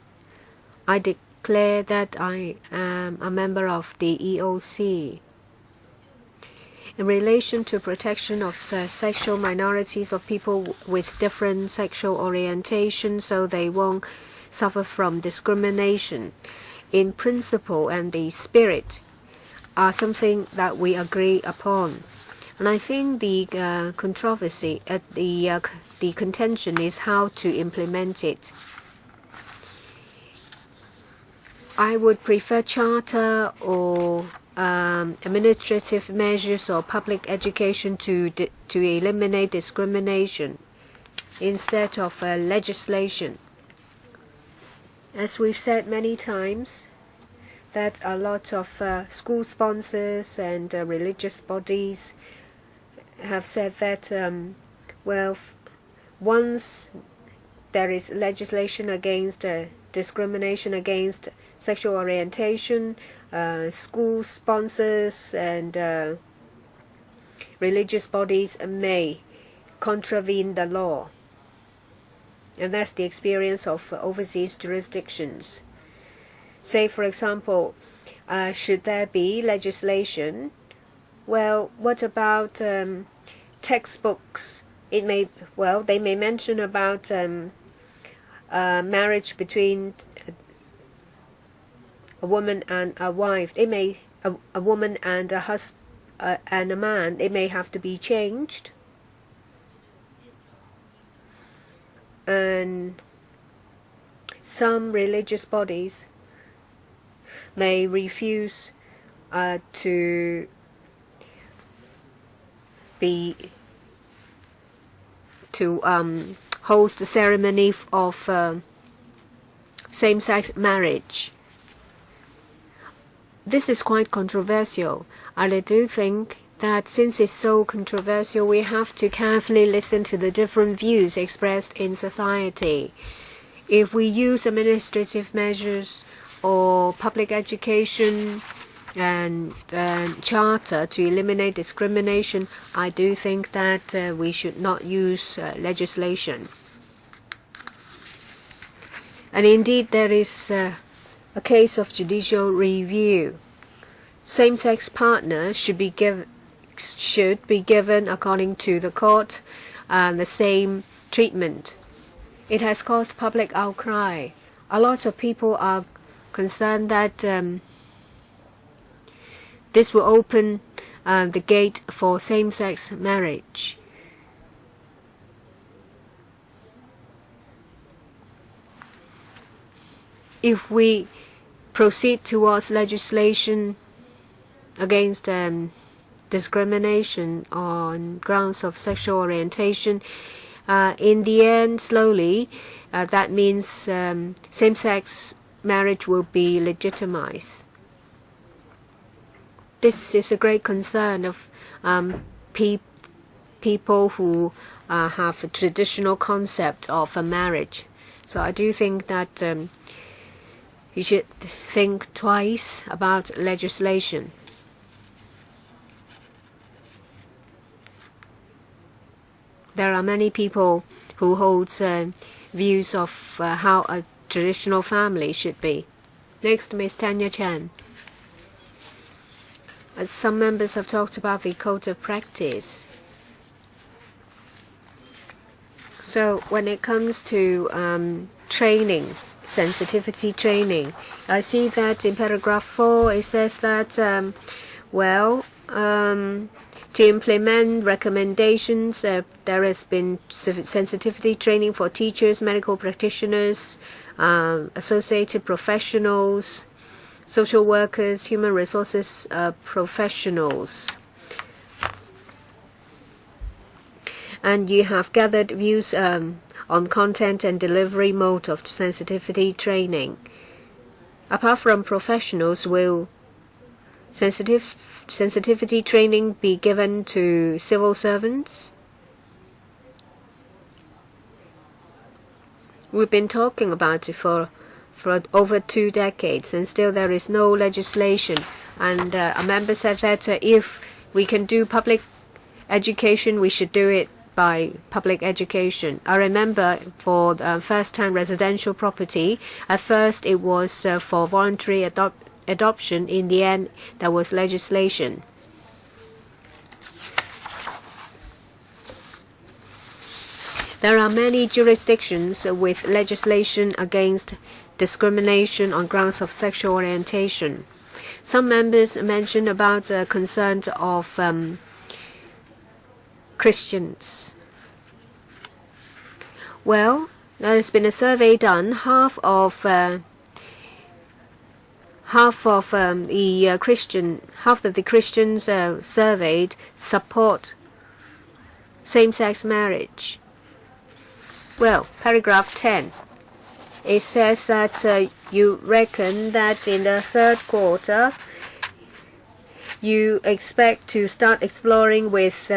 I declare that I am a member of the EOC. In relation to protection of sexual minorities of people with different sexual orientation so they won't suffer from discrimination, in principle and the spirit are something that we agree upon. And I think the controversy, the contention is how to implement it. I would prefer charter or administrative measures or public education to eliminate discrimination instead of legislation. As we've said many times, that a lot of school sponsors and religious bodies have said that, well, once there is legislation against discrimination against sexual orientation, school sponsors and religious bodies may contravene the law. And that's the experience of overseas jurisdictions. Say, for example, should there be legislation? Well, what about textbooks? They may mention about marriage between a woman and a wife. A woman and a husband and a man. It may have to be changed. And some religious bodies may refuse to holds the ceremony of same-sex marriage. This is quite controversial, and I do think that since it's so controversial, we have to carefully listen to the different views expressed in society. If we use administrative measures or public education and charter to eliminate discrimination, I do think that we should not use legislation. And indeed, there is a case of judicial review. Same-sex partners should be given, according to the court, the same treatment. It has caused public outcry. A lot of people are concerned that this will open the gate for same-sex marriage. If we proceed towards legislation against discrimination on grounds of sexual orientation, in the end, slowly, that means same-sex marriage will be legitimized. This is a great concern of people who have a traditional concept of a marriage. So I do think that you should think twice about legislation. There are many people who hold views of how a traditional family should be. Next, Ms. Tanya Chan. Some members have talked about the code of practice. So when it comes to training, sensitivity training, I see that in paragraph 4 it says that, to implement recommendations, there has been sensitivity training for teachers, medical practitioners, associated professionals, social workers, human resources professionals. And you have gathered views on content and delivery mode of sensitivity training. Apart from professionals, will sensitivity training be given to civil servants? We've been talking about it for over 2 decades, and still there is no legislation. And a member said that if we can do public education, we should do it by public education. I remember for first-time residential property, at first it was for voluntary adoption. In the end, there was legislation. There are many jurisdictions with legislation against discrimination on grounds of sexual orientation. Some members mentioned about concerns of Christians. Well, there has been a survey done. Half of the Christians surveyed support same-sex marriage. Well, paragraph 10. It says that you reckon that in the 3rd quarter you expect to start exploring with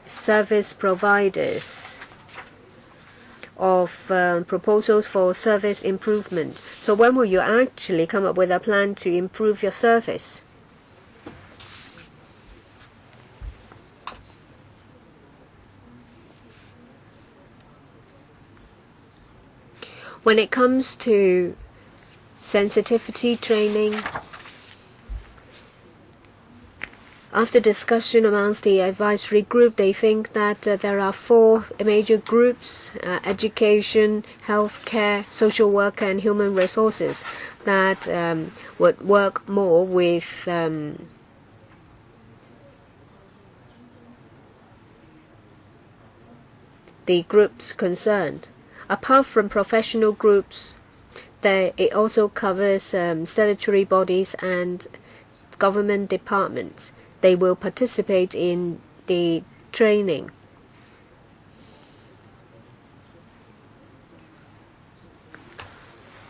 service providers of proposals for service improvement. So when will you actually come up with a plan to improve your service? When it comes to sensitivity training, after discussion amongst the advisory group, they think that there are 4 major groups: education, healthcare, social work, and human resources, that would work more with the groups concerned. Apart from professional groups, it also covers statutory bodies and government departments. They will participate in the training.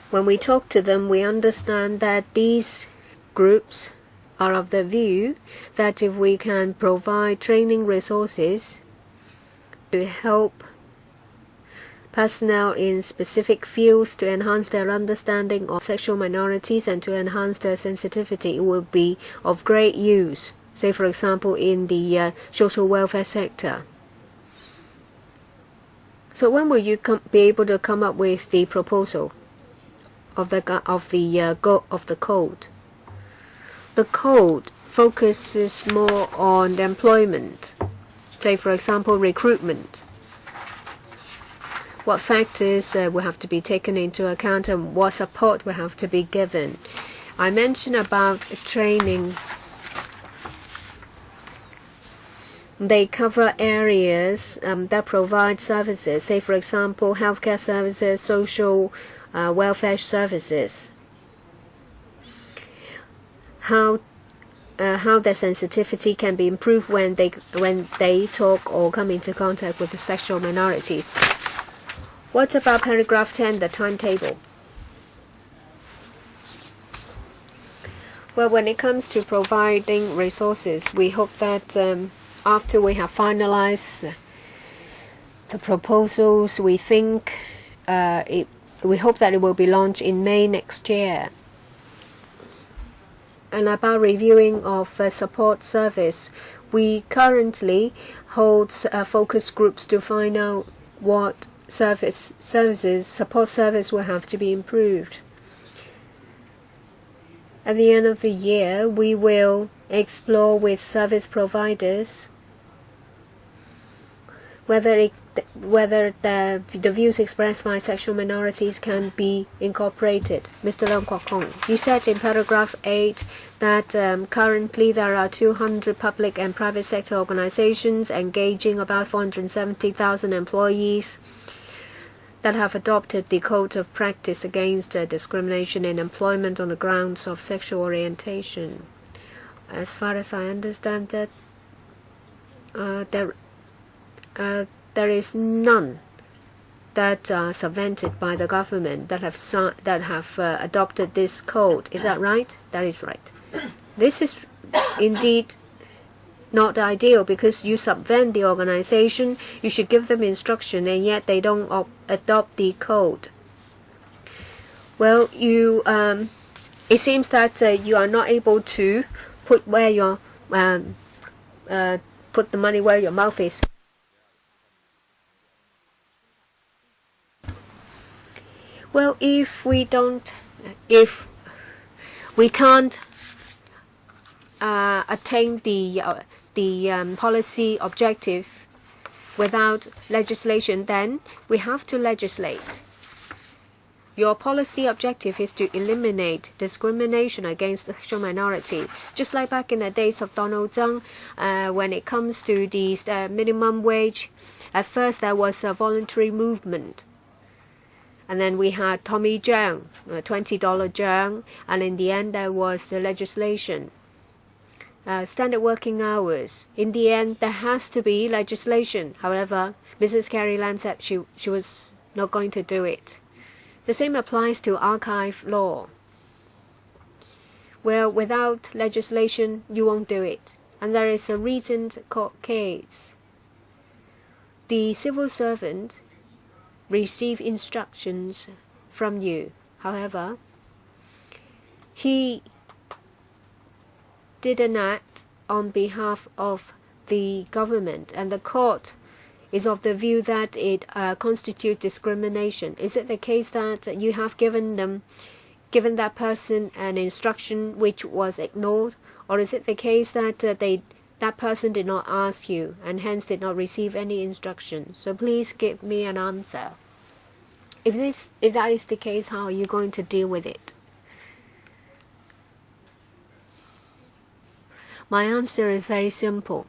When we talk to them, we understand that these groups are of the view that if we can provide training resources to help personnel in specific fields to enhance their understanding of sexual minorities and to enhance their sensitivity, it will be of great use, say for example in the social welfare sector. So when will you be able to come up with the proposal of the code? The code focuses more on employment, say for example recruitment. What factors will have to be taken into account and what support will have to be given. I mentioned about training. They cover areas that provide services, say for example healthcare services, social welfare services. How their sensitivity can be improved when they talk or come into contact with the sexual minorities. What about paragraph 10, the timetable? Well, when it comes to providing resources, we hope that after we have finalized the proposals, we hope that it will be launched in May next year. And about reviewing of support service, we currently hold focus groups to find out what support service will have to be improved. At the end of the year, we will explore with service providers whether the views expressed by sexual minorities can be incorporated. Mr. Leung Kwok-hong, you said in paragraph 8 that currently there are 200 public and private sector organizations engaging about 470,000 employees that have adopted the Code of Practice against discrimination in employment on the grounds of sexual orientation. As far as I understand that, there is none that are subvented by the government that have adopted this code. Is that right? That is right. This is indeed not ideal because you subvent the organization, you should give them instruction, and yet they don't adopt the code. Well, it seems that you are not able to put the money where your mouth is. Well, if we can't attain the policy objective without legislation, then we have to legislate. Your policy objective is to eliminate discrimination against the sexual minority. Just like back in the days of Donald Tsang, when it comes to the minimum wage, at first there was a voluntary movement. And then we had Tommy Cheung, $20 Cheung, and in the end there was the legislation. Standard working hours. In the end, there has to be legislation. However, Mrs. Carrie Lam said she was not going to do it. The same applies to archive law. Well, without legislation, you won't do it. And there is a recent court case. The civil servant received instructions from you. However, he didn't act on behalf of the government, and the court is of the view that it constitutes discrimination. Is it the case that you have given that person an instruction which was ignored, or is it the case that that person did not ask you and hence did not receive any instruction? So please give me an answer. If that is the case, how are you going to deal with it? My answer is very simple.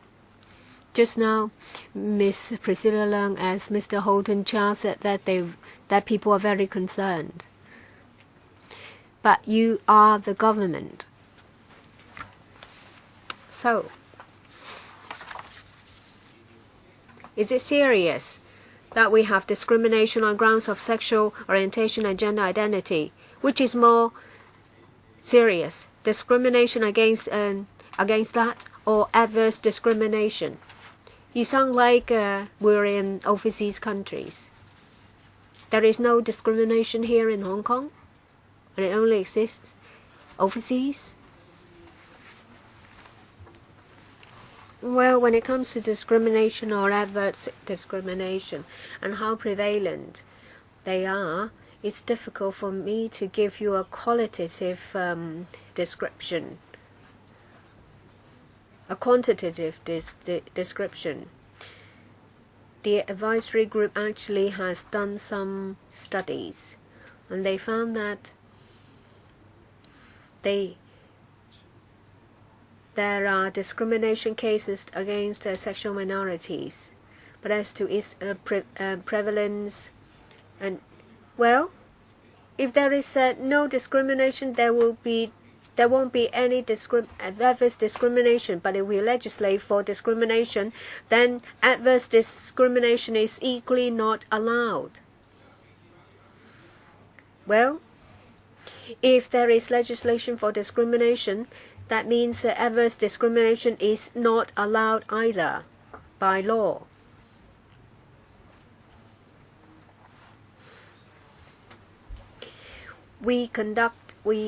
Just now, Miss Priscilla Leung as Mr. Holden Chow said that people are very concerned. But you are the government. So, is it serious that we have discrimination on grounds of sexual orientation and gender identity? Which is more serious, discrimination against that, or adverse discrimination? You sound like we're in overseas countries. There is no discrimination here in Hong Kong, and it only exists overseas. Well, when it comes to discrimination or adverse discrimination and how prevalent they are, it's difficult for me to give you a qualitative description, a quantitative description. The advisory group actually has done some studies, and they found that there are discrimination cases against sexual minorities, but as to its prevalence, and well, if there is no discrimination, there won't be any adverse discrimination. But if we legislate for discrimination, then adverse discrimination is equally not allowed. Well, if there is legislation for discrimination, that means adverse discrimination is not allowed either by law. We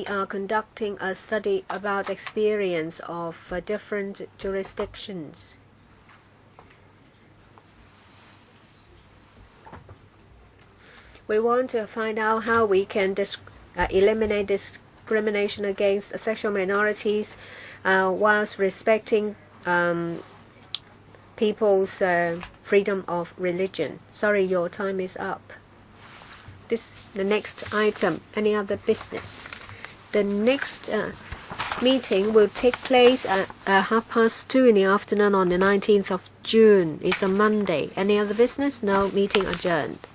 are conducting a study about experience of different jurisdictions. We want to find out how we can eliminate discrimination against sexual minorities whilst respecting people's freedom of religion. Sorry, your time is up. The next item, any other business? The next meeting will take place at 2:30 in the afternoon on the 19th of June. It's a Monday. Any other business? No, meeting adjourned.